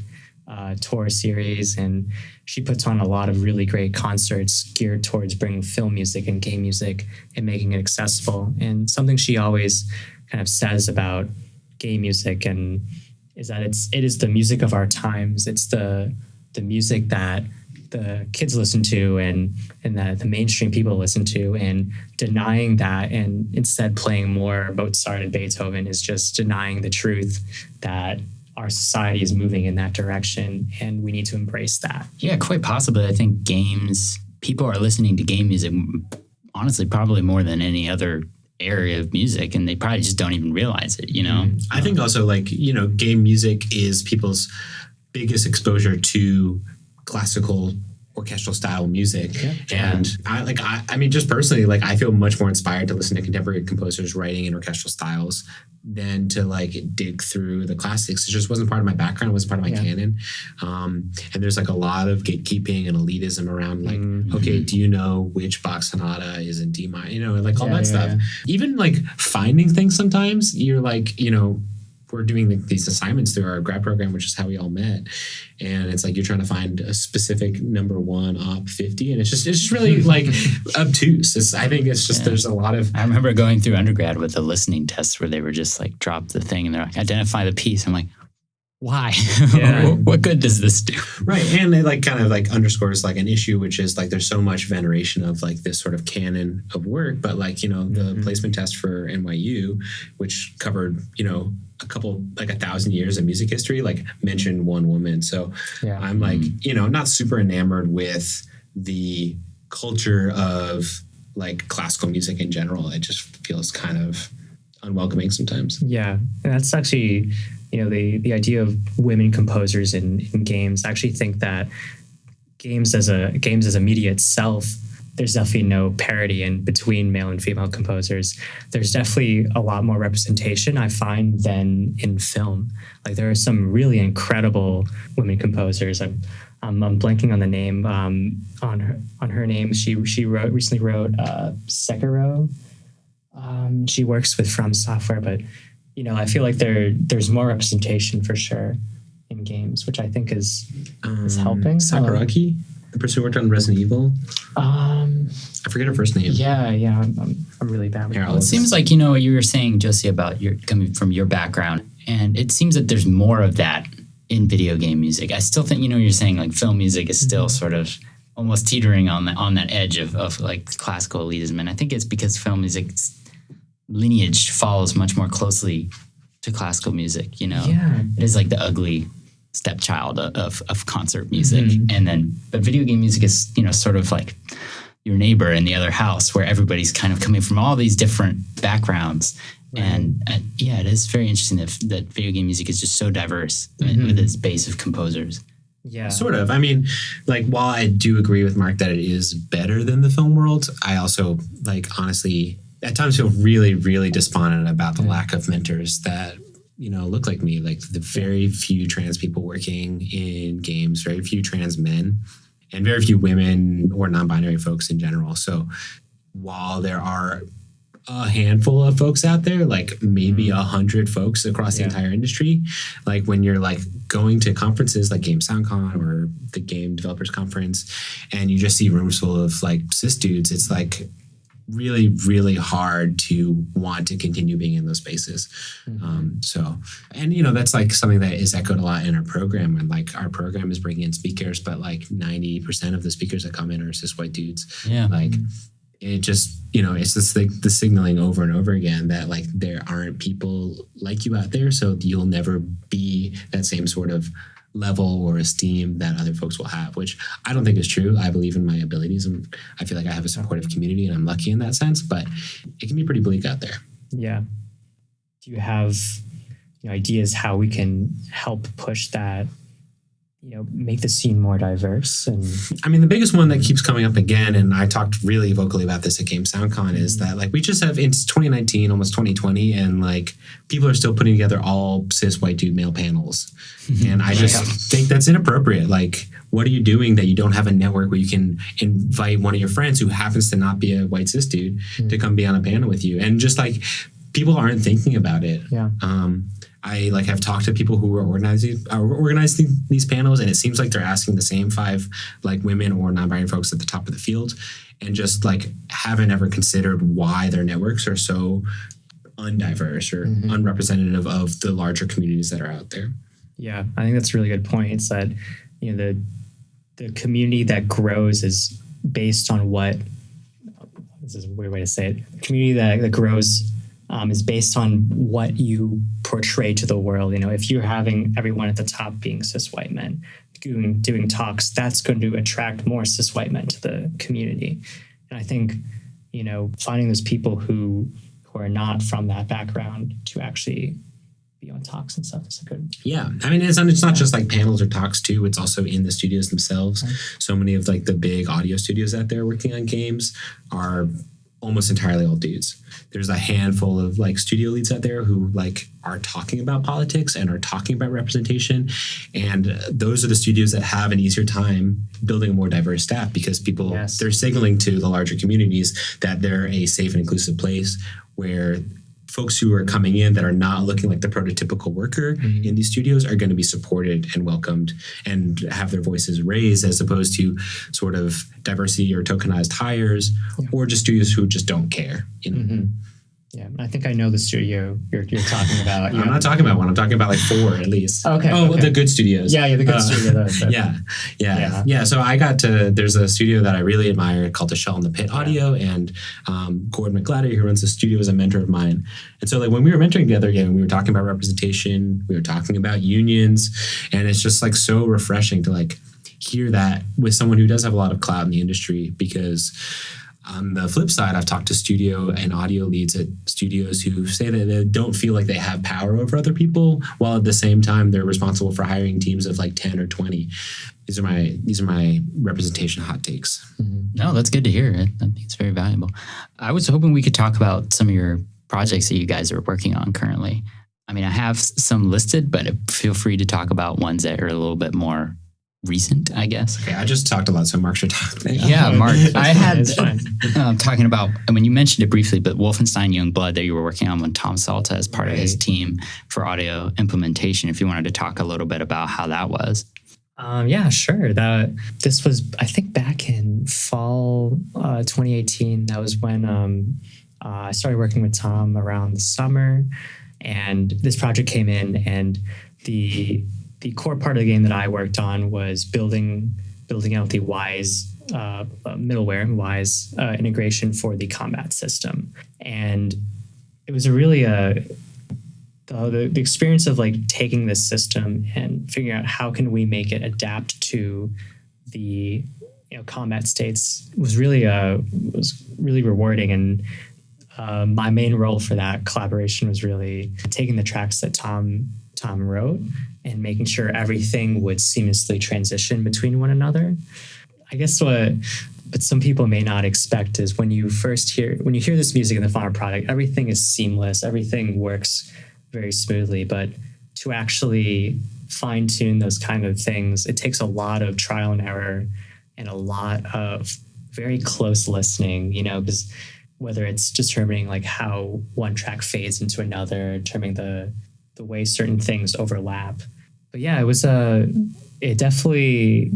tour series, and she puts on a lot of really great concerts geared towards bringing film music and game music and making it accessible. And something she always kind of says about game music and is that it is the music of our times. It's the music that the kids listen to and that the mainstream people listen to, and denying that and instead playing more Mozart and Beethoven is just denying the truth that our society is moving in that direction, and we need to embrace that. Yeah, quite possibly. I think people are listening to game music, honestly, probably more than any other area of music, and they probably just don't even realize it, I think also game music is people's biggest exposure to classical orchestral style music. Yeah. And I mean, just personally, I feel much more inspired to listen to contemporary composers writing in orchestral styles than to dig through the classics. It just wasn't part of my background. It wasn't part of my canon. And there's a lot of gatekeeping and elitism around okay, do you know which Bach sonata is in D minor? All that stuff. Yeah. Even finding things sometimes, you're we're doing these assignments through our grad program, which is how we all met. And it's you're trying to find a specific number one op 50. And it's just really obtuse. I think it's just, there's a lot of... I remember going through undergrad with a listening test where they were just drop the thing and they're identify the piece. I'm why? Yeah. What good does this do? Right. And it underscores an issue, which is there's so much veneration of this sort of canon of work. But the placement test for NYU, which covered, a couple 1,000 years of music history, mentioned one woman. So I'm not super enamored with the culture of classical music in general. It just feels kind of unwelcoming sometimes. Yeah. And that's actually, the idea of women composers in games. I actually think that games as a media itself, there's definitely no parity in between male and female composers. There's definitely a lot more representation, I find, than in film. There are some really incredible women composers. I'm blanking on the name. On her name, she recently wrote Sekiro. She works with From Software, but I feel there's more representation for sure in games, which I think is helping. Sakuragi, the person who worked on Resident Evil. I forget her first name. Yeah, I'm really bad with it. Seems like what you were saying, Josie, about your coming from your background, and it seems that there's more of that in video game music. I still think you're saying film music is still sort of almost teetering on that edge of classical elitism, and I think it's because film music's lineage follows much more closely to classical music. It is the ugly stepchild of concert music, but video game music is sort of your neighbor in the other house, where everybody's kind of coming from all these different backgrounds. Right. And it is very interesting that video game music is just so diverse with its base of composers. Yeah, sort of. I mean, while I do agree with Mark that it is better than the film world, I also honestly at times feel really, really despondent about the lack of mentors that look like me. The very few trans people working in games, very few trans men, and very few women or non-binary folks in general. So while there are a handful of folks out there, maybe 100 folks across the entire industry, when you're going to conferences like Game SoundCon or the Game Developers Conference, and you just see rooms full of cis dudes, it's really, really hard to want to continue being in those spaces. That's something that is echoed a lot in our program, and our program is bringing in speakers, but 90% of the speakers that come in are cis white dudes. Yeah. It just, it's just the signaling over and over again that there aren't people like you out there, so you'll never be that same sort of level or esteem that other folks will have, which I don't think is true. I believe in my abilities, and I feel like I have a supportive community, and I'm lucky in that sense, but it can be pretty bleak out there. Yeah. Do you have ideas how we can help push that make the scene more diverse. And I mean, the biggest one that keeps coming up again, and I talked really vocally about this at Game SoundCon, is that like we just have, it's 2019, almost 2020, and like people are still putting together all cis white dude male panels. And I just think that's inappropriate. Like, what are you doing that you don't have a network where you can invite one of your friends who happens to not be a white cis dude to come be on a panel with you? And just like people aren't thinking about it. Yeah. I like have talked to people who are organizing these panels, and it seems like they're asking the same 5 like women or non-binary folks at the top of the field, and just like haven't ever considered why their networks are so undiverse or unrepresentative of the larger communities that are out there. Yeah, I think that's a really good point. It's that the community that grows is based on what, this is a weird way to say it, the community that grows is based on what you portray to the world. If you're having everyone at the top being cis white men doing talks, that's going to attract more cis white men to the community. And I think, finding those people who are not from that background to actually be on talks and stuff is a good. Yeah, I mean, it's not just like panels or talks too. It's also in the studios themselves. Right. So many of like the big audio studios out there working on games are almost entirely all dudes. There's a handful of like studio leads out there who like are talking about politics and are talking about representation. And those are the studios that have an easier time building a more diverse staff, because people, they're signaling to the larger communities that they're a safe and inclusive place where folks who are coming in that are not looking like the prototypical worker in these studios are going to be supported and welcomed and have their voices raised, as opposed to sort of diversity or tokenized hires or just studios who just don't care. Yeah, I think I know the studio you're talking about. I'm not talking about one. I'm talking about like 4 at least. Okay. The good studios. Yeah, the good studio. Yeah. So I got to, there's a studio that I really admire called The Shell in the Pit Audio, and Gordon McGladdy, who runs the studio, is a mentor of mine. And so like when we were mentoring together, we were talking about representation, we were talking about unions, and it's just like so refreshing to like hear that with someone who does have a lot of clout in the industry, because on the flip side, I've talked to studio and audio leads at studios who say that they don't feel like they have power over other people, while at the same time they're responsible for hiring teams of like 10 or 20. These are my representation hot takes. No, that's good to hear. I think it's very valuable. I was hoping we could talk about some of your projects that you guys are working on currently. I mean, I have some listed, but feel free to talk about ones that are a little bit more recent, I guess. Okay, I just talked a lot, so Mark should talk. Yeah, Mark. I had talking about, I mean, you mentioned it briefly, but Wolfenstein Youngblood that you were working on with Tom Salta as part of his team for audio implementation. If you wanted to talk a little bit about how that was. Yeah, sure. This was, I think, back in fall 2018. That was when I started working with Tom around the summer, and this project came in, and the core part of the game that I worked on was building out the Wise middleware and Wise integration for the combat system. And it was the experience of like taking this system and figuring out how can we make it adapt to the combat states was really rewarding. And my main role for that collaboration was really taking the tracks that Tom wrote and making sure everything would seamlessly transition between one another. I guess but some people may not expect is when you hear this music in the final product, everything is seamless, everything works very smoothly. But to actually fine tune those kind of things, it takes a lot of trial and error and a lot of very close listening, because whether it's determining like how one track fades into another, determining the way certain things overlap. But yeah, it definitely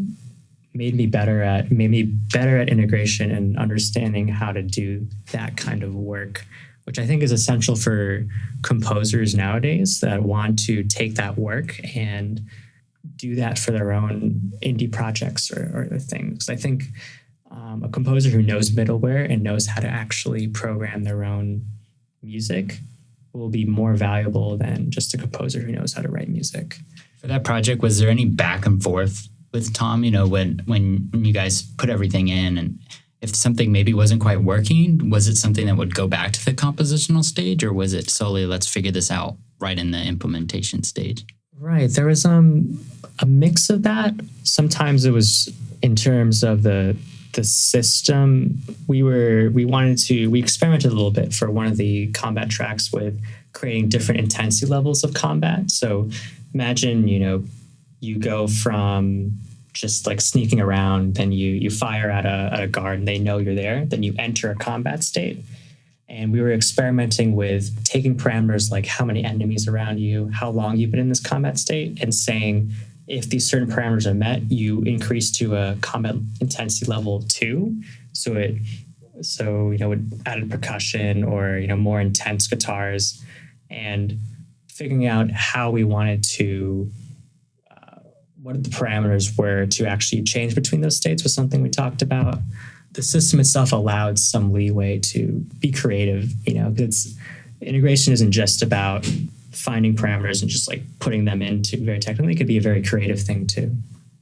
made me better at integration and understanding how to do that kind of work, which I think is essential for composers nowadays that want to take that work and do that for their own indie projects or other things. I think a composer who knows middleware and knows how to actually program their own music will be more valuable than just a composer who knows how to write music. For that project, was there any back and forth with Tom, when you guys put everything in, and if something maybe wasn't quite working, was it something that would go back to the compositional stage, or was it solely let's figure this out right in the implementation stage? Right. There was a mix of that. Sometimes it was in terms of the system. We experimented a little bit for one of the combat tracks with creating different intensity levels of combat. So imagine, you go from just like sneaking around, then you fire at a guard and they know you're there, then you enter a combat state. And we were experimenting with taking parameters like how many enemies around you, how long you've been in this combat state, and saying if these certain parameters are met, you increase to a combat intensity level 2. So it added percussion or more intense guitars, and figuring out how we wanted to, what the parameters were to actually change between those states was something we talked about. The system itself allowed some leeway to be creative, because integration isn't just about finding parameters and just like putting them into very technically. It could be a very creative thing too.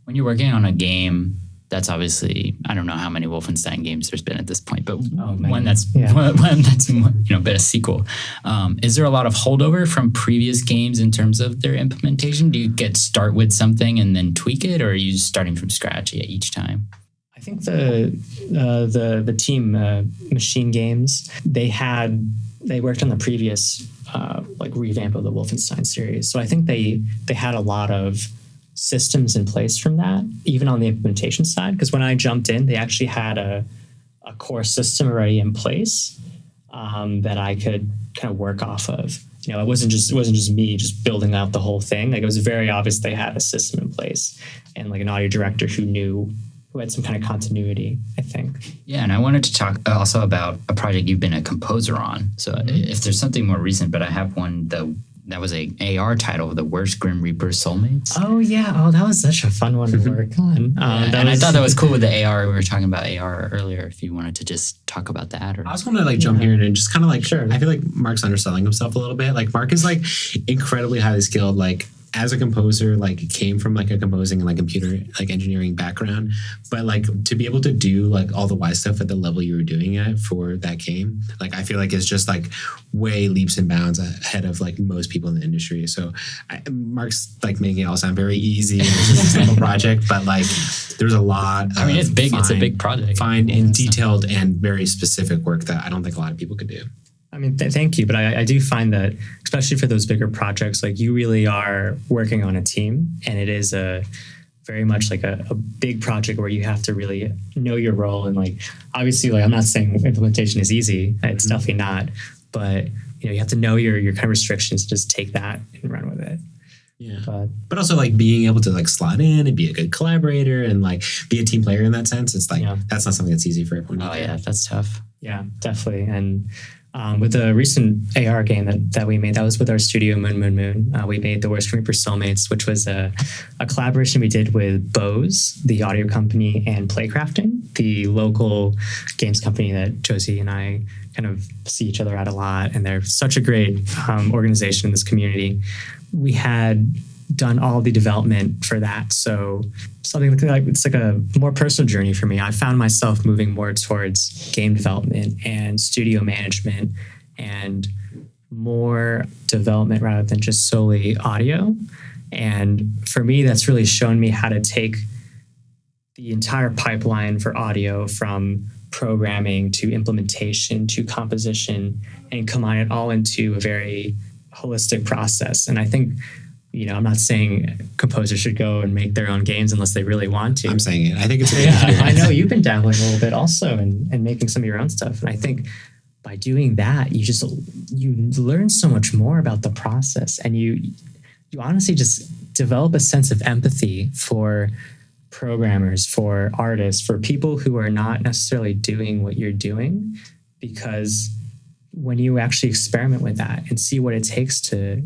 When you're working on a game, that's obviously, I don't know how many Wolfenstein games there's been at this point, but one that's been a sequel. Is there a lot of holdover from previous games in terms of their implementation? Do you start with something and then tweak it, or are you starting from scratch each time? I think the team, Machine Games, they worked on the previous revamp of the Wolfenstein series. So I think they had a lot of systems in place from that, even on the implementation side. Because when I jumped in, they actually had a core system already in place that I could kind of work off of. It wasn't just me just building out the whole thing. Like, it was very obvious they had a system in place and like an audio director who had some kind of continuity, I think. Yeah, and I wanted to talk also about a project you've been a composer on. So if there's something more recent, but I have one that was a AR title, The Worst Grim Reaper Soulmates. Oh, yeah. Oh, that was such a fun one to work on. I thought that was cool with the AR. We were talking about AR earlier, if you wanted to just talk about that. Or... I just want to jump here and just kind of sure. I feel like Mark's underselling himself a little bit. Like, Mark is incredibly highly skilled, as a composer, came from a composing and computer engineering background, but to be able to do all the wise stuff at the level you were doing it for that game, I feel like it's just way leaps and bounds ahead of most people in the industry. So Mark's making it all sound very easy and it's just a simple project, but there's a lot. It's big. It's a big project. Fine and detailed and very specific work that I don't think a lot of people could do. Thank you. But I do find that, especially for those bigger projects, you really are working on a team, and it is very much a big project where you have to really know your role. And obviously, I'm not saying implementation is easy. It's definitely not. But, you have to know your kind of restrictions, just take that and run with it. Yeah. But also being able to slot in and be a good collaborator and be a team player in that sense. It's that's not something that's easy for everyone. Oh, yeah. That's tough. Yeah, definitely. And with the recent AR game that we made, that was with our studio Moon. We made The Worst Grim Reaper Soulmates, which was a collaboration we did with Bose, the audio company, and Playcrafting, the local games company that Josie and I kind of see each other at a lot. And they're such a great organization in this community. We had done all the development for that. So something it's a more personal journey for me. I found myself moving more towards game development and studio management and more development rather than just solely audio. And for me, that's really shown me how to take the entire pipeline for audio, from programming to implementation to composition, and combine it all into a very holistic process. And I think, I'm not saying composers should go and make their own games unless they really want to. I'm saying it. I think it's a good experience. I know you've been dabbling a little bit also and making some of your own stuff. And I think by doing that, you learn so much more about the process, and you honestly just develop a sense of empathy for programmers, for artists, for people who are not necessarily doing what you're doing, because when you actually experiment with that and see what it takes to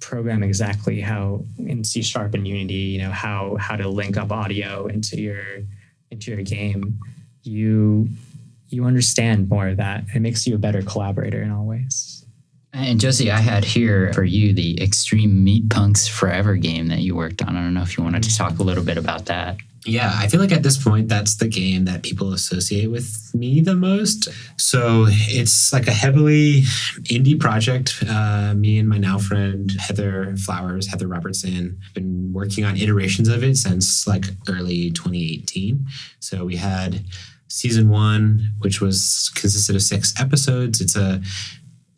program exactly how in C# and Unity, how to link up audio into your game, you understand more of that. It makes you a better collaborator in all ways. And Josie, I had here for you the Extreme Meat Punks Forever game that you worked on. I don't know if you wanted to talk a little bit about that. Yeah, I feel like at this point, that's the game that people associate with me the most. So it's like a heavily indie project. Me and my now friend, Heather Robertson, been working on iterations of it since like early 2018. So we had season 1, which consisted of 6 episodes.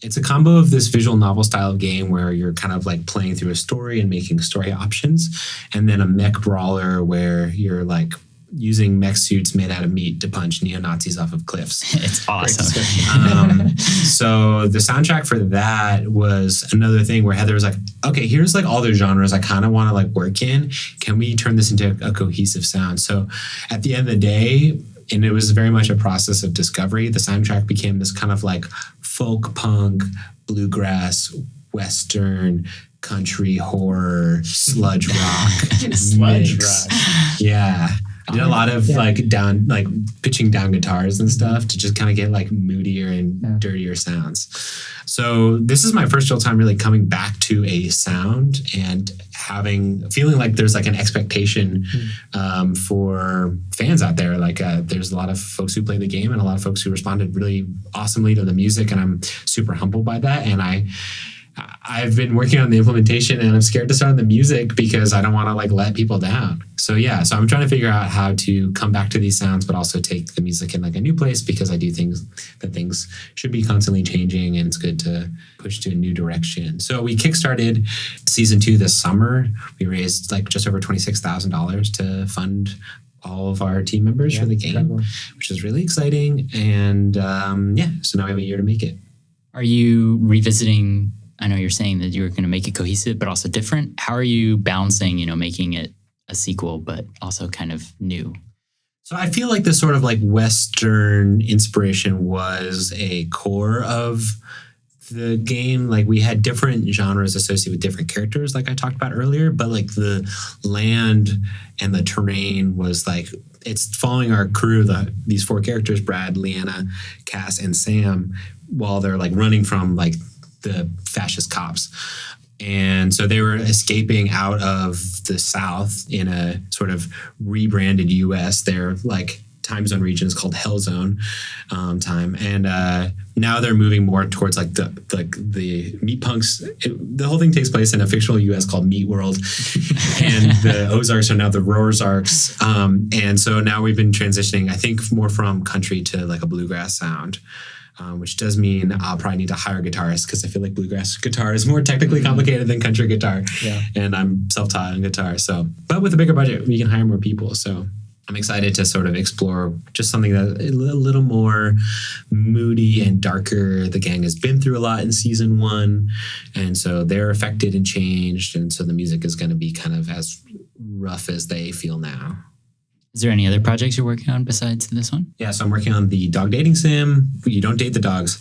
It's a combo of this visual novel style of game where you're kind of like playing through a story and making story options, and then a mech brawler where you're like using mech suits made out of meat to punch neo-Nazis off of cliffs. It's awesome. So the soundtrack for that was another thing where Heather was like, okay, here's like all the genres I kind of want to like work in. Can we turn this into a cohesive sound? So at the end of the day, and it was very much a process of discovery, the soundtrack became this kind of like folk punk, bluegrass, western, country, horror, sludge rock. Sludge mix. rock. Yeah. I did a lot of like pitching down guitars and stuff to just kind of get like moodier and dirtier sounds. So this is my first real time really coming back to a sound and feeling like there's like an expectation for fans out there. Like there's a lot of folks who play the game and a lot of folks who responded really awesomely to the music, and I'm super humbled by that. And I've been working on the implementation, and I'm scared to start on the music because I don't want to like let people down. So I'm trying to figure out how to come back to these sounds, but also take the music in like a new place, because I do think that things should be constantly changing, and it's good to push to a new direction. So we kickstarted season 2 this summer. We raised like just over $26,000 to fund all of our team members for the game, incredible. Which is really exciting. And so now we have a year to make it. Are you revisiting? I know you're saying that you were going to make it cohesive, but also different. How are you balancing, making it a sequel, but also kind of new? So I feel like this sort of like Western inspiration was a core of the game. Like we had different genres associated with different characters, like I talked about earlier, but like the land and the terrain was like, it's following our crew, these 4 characters, Brad, Leanna, Cass, and Sam, while they're like running from like the fascist cops. And so they were escaping out of the South in a sort of rebranded US. Their like time zone region is called Hell Zone time. And now they're moving more towards like the meat punks. The whole thing takes place in a fictional US called Meat World. And the Ozarks are now the Rorschachs. And so now we've been transitioning, I think, more from country to like a bluegrass sound. Which does mean I'll probably need to hire guitarists, because I feel like bluegrass guitar is more technically complicated than country guitar. Yeah. And I'm self-taught on guitar. So, but with a bigger budget, we can hire more people. So I'm excited to sort of explore just something that a little more moody and darker. The gang has been through a lot in season 1. And so they're affected and changed. And so the music is going to be kind of as rough as they feel now. Is there any other projects you're working on besides this one? Yeah, so I'm working on the dog dating sim. You don't date the dogs.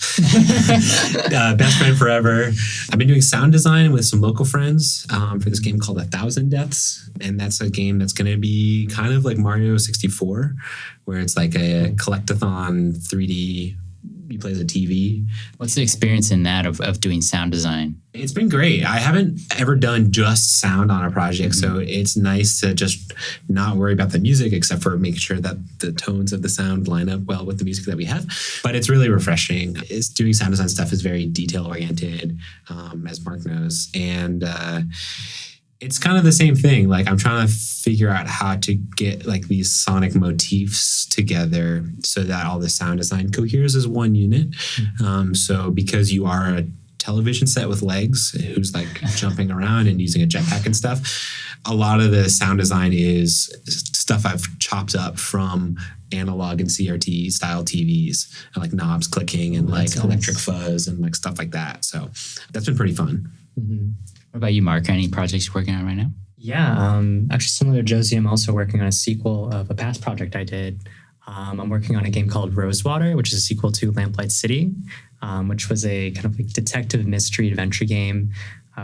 Best friend forever. I've been doing sound design with some local friends for this game called 1,000 Deaths. And that's a game that's going to be kind of like Mario 64, where it's like a collectathon 3D. You play the TV. What's the experience in that of doing sound design? It's been great. I haven't ever done just sound on a project, so it's nice to just not worry about the music, except for making sure that the tones of the sound line up well with the music that we have. But it's really refreshing. Doing sound design stuff is very detail-oriented, as Mark knows. And it's kind of the same thing. Like I'm trying to figure out how to get like these sonic motifs together so that all the sound design coheres as one unit. So because you are a television set with legs who's like jumping around and using a jetpack and stuff, a lot of the sound design is stuff I've chopped up from analog and CRT style TVs, and like knobs clicking and like electric fuzz and like stuff like that. So that's been pretty fun. Mm-hmm. What about you, Mark? Any projects you're working on right now? Yeah, actually similar to Josie, I'm also working on a sequel of a past project I did. I'm working on a game called Rosewater, which is a sequel to Lamplight City, which was a kind of like detective mystery adventure game,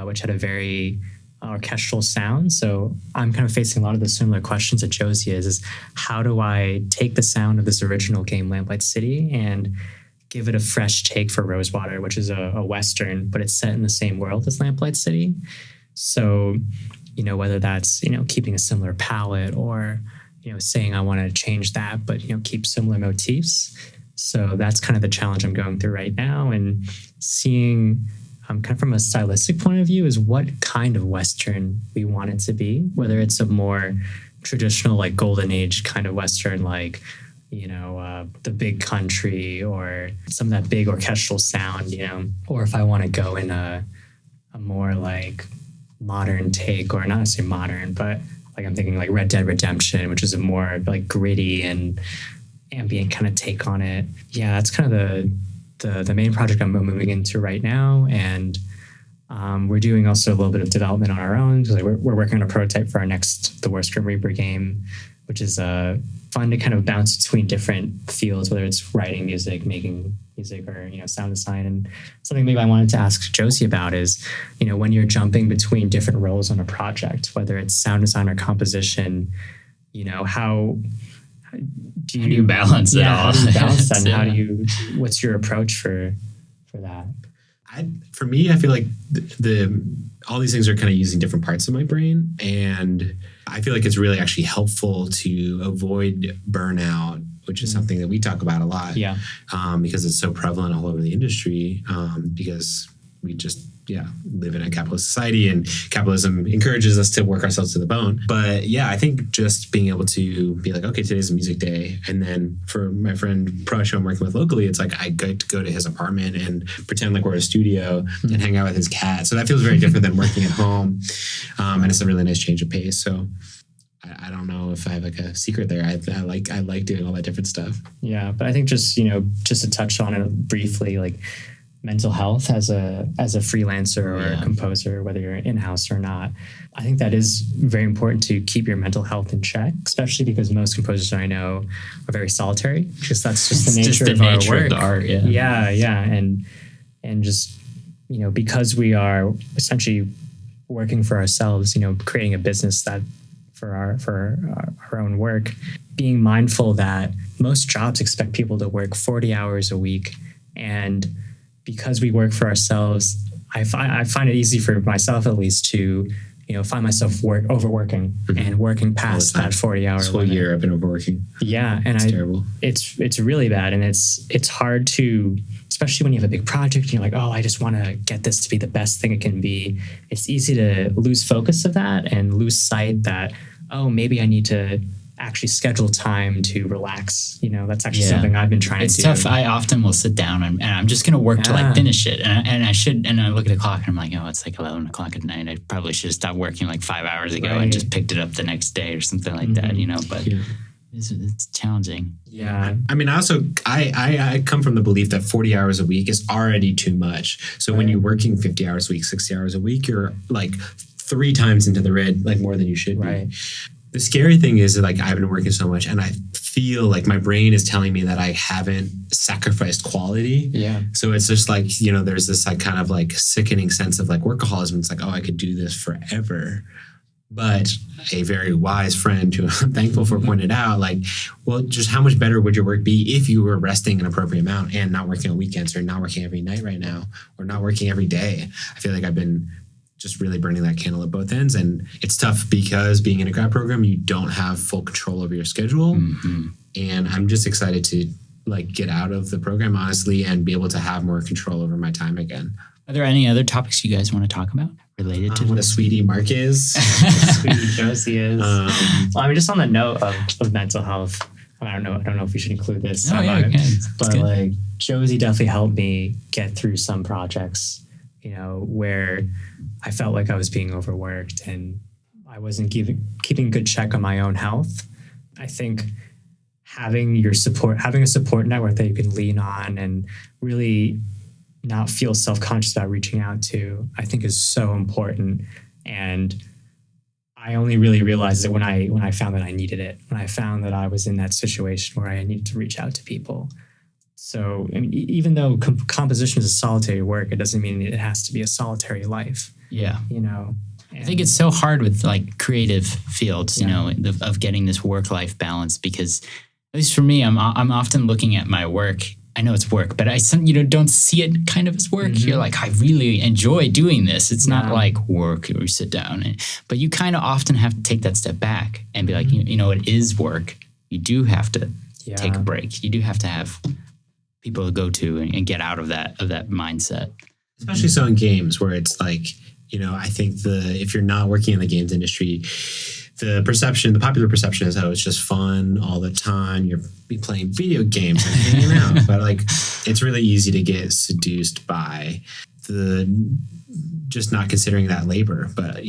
which had a very orchestral sound. So I'm kind of facing a lot of the similar questions that Josie is how do I take the sound of this original game, Lamplight City, and give it a fresh take for Rosewater, which is a Western, but it's set in the same world as Lamplight City. So, whether that's, keeping a similar palette or, saying I want to change that, but keep similar motifs. So that's kind of the challenge I'm going through right now, and seeing kind of from a stylistic point of view is what kind of Western we want it to be, whether it's a more traditional like golden age kind of Western, like the big country or some of that big orchestral sound, or if I want to go in a more like modern take, or not necessarily modern, but like I'm thinking like Red Dead Redemption, which is a more like gritty and ambient kind of take on it. Yeah, that's kind of the main project I'm moving into right now, and we're doing also a little bit of development on our own. So we're working on a prototype for our next The Worst Grim Reaper game, which is fun to kind of bounce between different fields, whether it's writing music, making music, or sound design. And something maybe I wanted to ask Josie about is, when you're jumping between different roles on a project, whether it's sound design or composition, how do you balance it all? How do you balance that? And what's your approach for that? For me, I feel like all these things are kind of using different parts of my brain, and I feel like it's really actually helpful to avoid burnout, which is something that we talk about a lot. Yeah. Because it's so prevalent all over the industry. Because we just live in a capitalist society, and capitalism encourages us to work ourselves to the bone. But I think just being able to be like, okay, today's a music day. And then for my friend Prush, who I'm working with locally, it's like I get to go to his apartment and pretend like we're at a studio and hang out with his cat. So that feels very different than working at home. And it's a really nice change of pace. So I don't know if I have like a secret there. I like doing all that different stuff. Yeah, but I think just to touch on it briefly, like mental health as a freelancer or a composer, whether you're in-house or not, I think that is very important to keep your mental health in check, especially because most composers I know are very solitary, because that's just the nature of our work. Of the art, and just because we are essentially working for ourselves, creating a business that for our own work, being mindful that most jobs expect people to work 40 hours a week, and because we work for ourselves, I find it easy for myself at least to, find myself overworking and working past that 40-hour this whole year I've been overworking. Yeah, and it's terrible. It's really bad, and it's hard to, especially when you have a big project and you're like, oh, I just want to get this to be the best thing it can be. It's easy to lose focus of that and lose sight that, oh, maybe I need to actually schedule time to relax. That's actually something I've been trying to do. It's tough. I often will sit down and I'm just going to work to like finish it. And I look at the clock and I'm like, oh, it's like 11 o'clock at night. I probably should have stopped working like 5 hours ago and just picked it up the next day or something like that, but it's challenging. Yeah. I mean, I come from the belief that 40 hours a week is already too much. So when you're working 50 hours a week, 60 hours a week, you're like 3 times into the red, like more than you should be. The scary thing is that like I've been working so much and I feel like my brain is telling me that I haven't sacrificed quality. Yeah. So it's just like, there's this like kind of like sickening sense of like workaholism. It's like, oh, I could do this forever. But a very wise friend who I'm thankful for pointed out, like, well, just how much better would your work be if you were resting an appropriate amount and not working on weekends, or not working every night right now, or not working every day? I feel like I've been just really burning that candle at both ends. And it's tough because being in a grad program, you don't have full control over your schedule. Mm-hmm. And I'm just excited to like get out of the program, honestly, and be able to have more control over my time again. Are there any other topics you guys want to talk about related to what a sweetie Mark is? Sweetie Josie is. Just on the note of mental health, I don't know if we should include this. But like Josie definitely helped me get through some projects, where I felt like I was being overworked and I wasn't keeping good check on my own health. I think having a support network that you can lean on and really not feel self-conscious about reaching out to, I think is so important. And I only really realized it when I found that I needed it, when I found that I was in that situation where I needed to reach out to people. So even though composition is a solitary work, it doesn't mean it has to be a solitary life. Yeah. I think it's so hard with like creative fields, of getting this work-life balance, because at least for me, I'm often looking at my work I know it's work, but don't see it kind of as work. Mm-hmm. You're like, I really enjoy doing this. It's not like work or you sit down. But you kind of often have to take that step back and be like, it is work. You do have to take a break. You do have to have people to go to and get out of that mindset. Especially so in games where it's like, I think if you're not working in the games industry, the popular perception is, it's just fun all the time. You're playing video games and hanging out. But like, it's really easy to get seduced by just not considering that labor. But,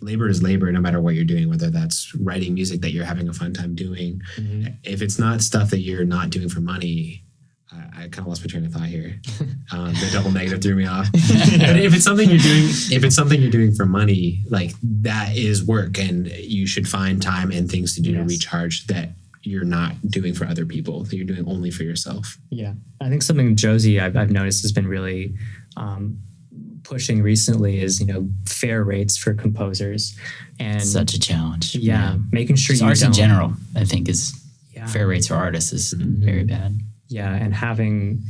labor is labor no matter what you're doing, whether that's writing music that you're having a fun time doing. Mm-hmm. If it's not stuff that you're not doing for money, I kind of lost my train of thought here. The double negative threw me off. But if it's something you're doing for money, like that is work, and you should find time and things to do to recharge that you're not doing for other people, that you're doing only for yourself. Yeah. I think something Josie I've noticed has been really pushing recently is, fair rates for composers. And such a challenge. Yeah. Making sure you arts in general, I think, is fair rates for artists is very bad. Yeah, and having,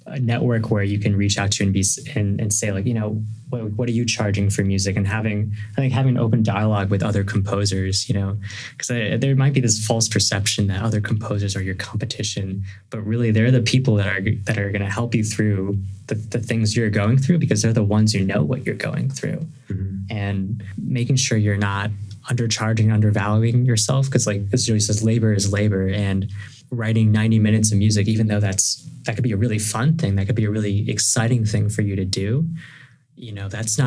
a network where you can reach out to and say like, what are you charging for music? And having an open dialogue with other composers, because there might be this false perception that other composers are your competition, but really they're the people that are going to help you through the things you're going through, because they're the ones who know what you're going through. Mm-hmm. And making sure you're not undercharging, undervaluing yourself, because like as Joey says, labor is labor, and writing 90 minutes of music, even though that could be a really fun thing, that could be a really exciting thing for you to do, that's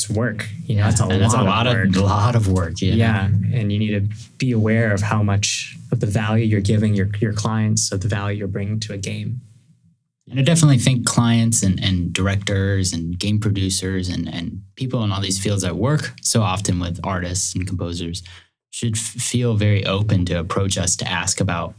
work. That's a lot of work. Yeah. And you need to be aware of how much of the value you're giving your clients, of the value you're bringing to a game. And I definitely think clients and directors and game producers and people in all these fields that work so often with artists and composers should feel very open to approach us to ask about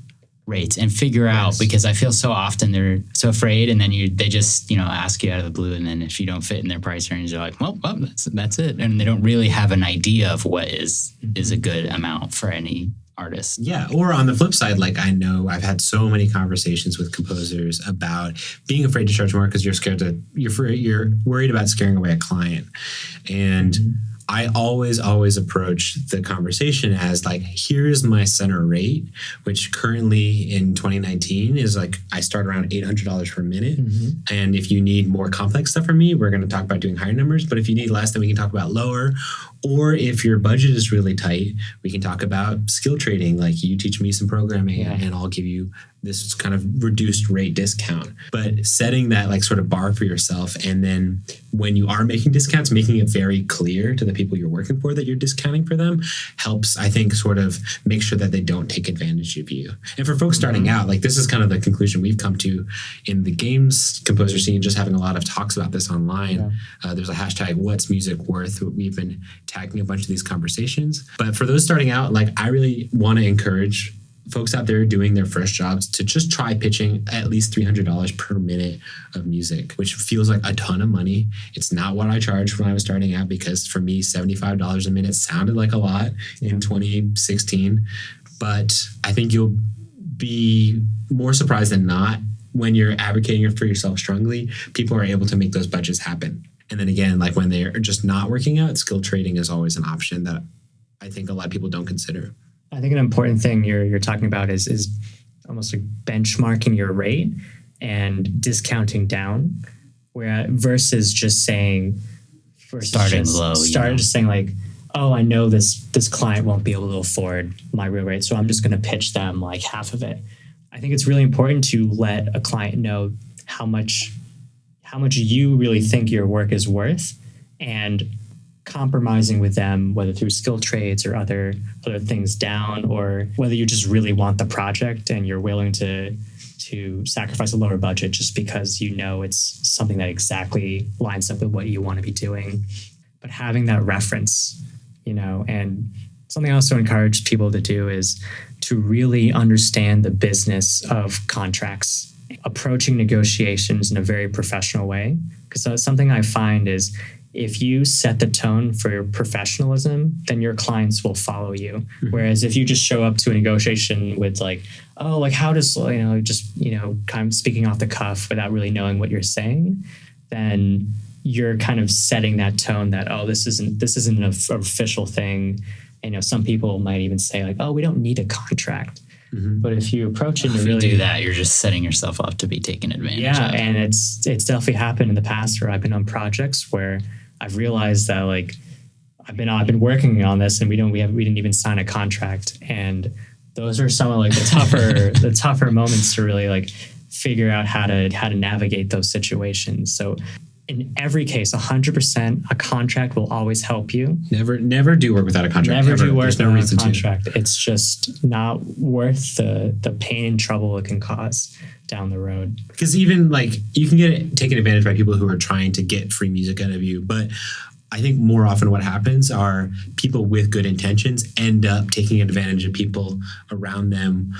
rates and figure out, because I feel so often they're so afraid, and then they just ask you out of the blue, and then if you don't fit in their price range, they're like, well that's it, and they don't really have an idea of what is a good amount for any artist. Yeah, or on the flip side, like I know I've had so many conversations with composers about being afraid to charge more because you're worried about scaring away a client, and I always approach the conversation as like, here's my center rate, which currently in 2019 is like, I start around $800 per minute. Mm-hmm. And if you need more complex stuff from me, we're going to talk about doing higher numbers. But if you need less, then we can talk about lower. Or if your budget is really tight, we can talk about skill trading. Like you teach me some programming and I'll give you this kind of reduced rate discount. But setting that like sort of bar for yourself, and then when you are making discounts, making it very clear to the people you're working for that you're discounting for them helps, I think, sort of make sure that they don't take advantage of you. And for folks starting out, like this is kind of the conclusion we've come to in the games composer scene, just having a lot of talks about this online. Yeah. There's a hashtag, what's music worth? We've been tagging a bunch of these conversations. But for those starting out, like I really want to encourage folks out there doing their first jobs to just try pitching at least $300 per minute of music, which feels like a ton of money. It's not what I charged when I was starting out, because for me, $75 a minute sounded like a lot in 2016. But I think you'll be more surprised than not when you're advocating for yourself strongly, people are able to make those budgets happen. And then again, like when they're just not working out, skill trading is always an option that I think a lot of people don't consider. I think an important thing you're talking about is almost like benchmarking your rate and discounting down, versus just saying just saying like, oh, I know this client won't be able to afford my real rate, so I'm just going to pitch them like half of it. I think it's really important to let a client know how much you really think your work is worth, and compromising with them, whether through skill trades or other things down, or whether you just really want the project and you're willing to sacrifice a lower budget just because you know it's something that exactly lines up with what you want to be doing. But having that reference, and something I also encourage people to do is to really understand the business of contracts, approaching negotiations in a very professional way. Because something I find is, if you set the tone for your professionalism, then your clients will follow you. Whereas if you just show up to a negotiation with like, oh, like how does, kind of speaking off the cuff without really knowing what you're saying, then you're kind of setting that tone that, oh, this isn't an official thing. Some people might even say like, oh, we don't need a contract. But if you approach it, if you do that, you're just setting yourself up to be taken advantage of. Yeah, and it's definitely happened in the past where I've been on projects where I've realized that like I've been working on this and we didn't even sign a contract, and those are some of like the tougher moments to really like figure out how to navigate those situations. So in every case, 100%, a contract will always help you. Never do work without a contract. Never do work There's no without reason a contract. It's just not worth the pain and trouble it can cause down the road. Because even like you can get taken advantage by people who are trying to get free music out of you, but I think more often what happens are people with good intentions end up taking advantage of people around them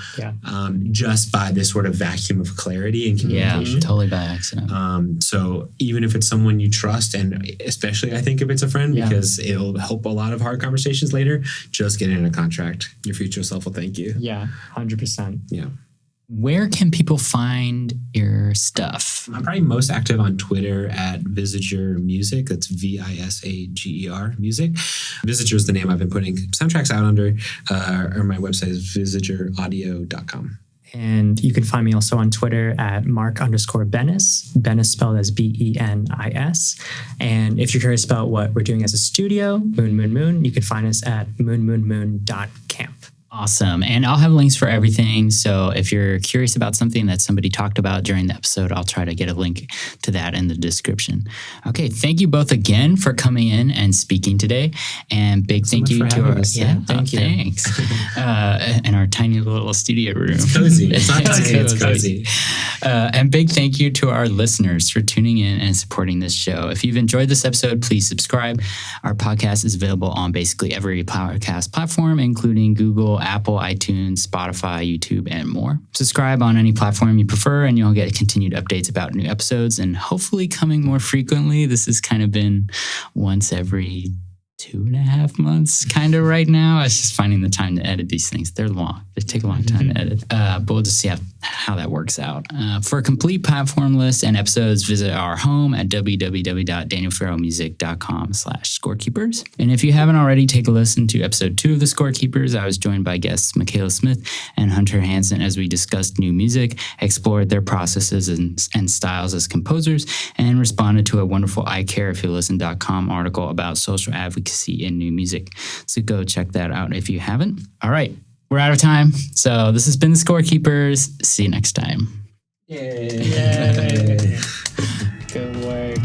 just by this sort of vacuum of clarity and communication. Yeah, totally by accident. So even if it's someone you trust, and especially I think if it's a friend, because it'll help a lot of hard conversations later, just get in a contract. Your future self will thank you. Yeah, 100%. Yeah. Where can people find your stuff? I'm probably most active on Twitter at Visager Music. That's Visager Music. Visager is the name I've been putting soundtracks out under, or my website is visageraudio.com. And you can find me also on Twitter at Mark_Benis, Benis spelled as Benis. And if you're curious about what we're doing as a studio, Moon, you can find us at moonmoonmoon.camp. Awesome. And I'll have links for everything. So if you're curious about something that somebody talked about during the episode, I'll try to get a link to that in the description. Okay. Thank you both again for coming in and speaking today. And big thank you to our... Thank you. Thanks. In our tiny little studio room. It's cozy. It's not tiny, it's cozy. And big thank you to our listeners for tuning in and supporting this show. If you've enjoyed this episode, please subscribe. Our podcast is available on basically every podcast platform, including Google, Apple, iTunes, Spotify, YouTube, and more. Subscribe on any platform you prefer, and you'll get continued updates about new episodes and hopefully coming more frequently. This has kind of been once every 2.5 months kind of right now. It's just finding the time to edit these things. They're long. They take a long time to edit. But we'll just see how that works out. For a complete platform list and episodes, visit our home at www.danielfarrellmusic.com/scorekeepers. And if you haven't already, take a listen to episode 2 of The Scorekeepers. I was joined by guests Michaela Smith and Hunter Hansen as we discussed new music, explored their processes and styles as composers, and responded to a wonderful iCareIfYouListen.com article about social advocacy in new music. So go check that out if you haven't. All right, we're out of time. So this has been The Scorekeepers. See you next time. Yay. Good work.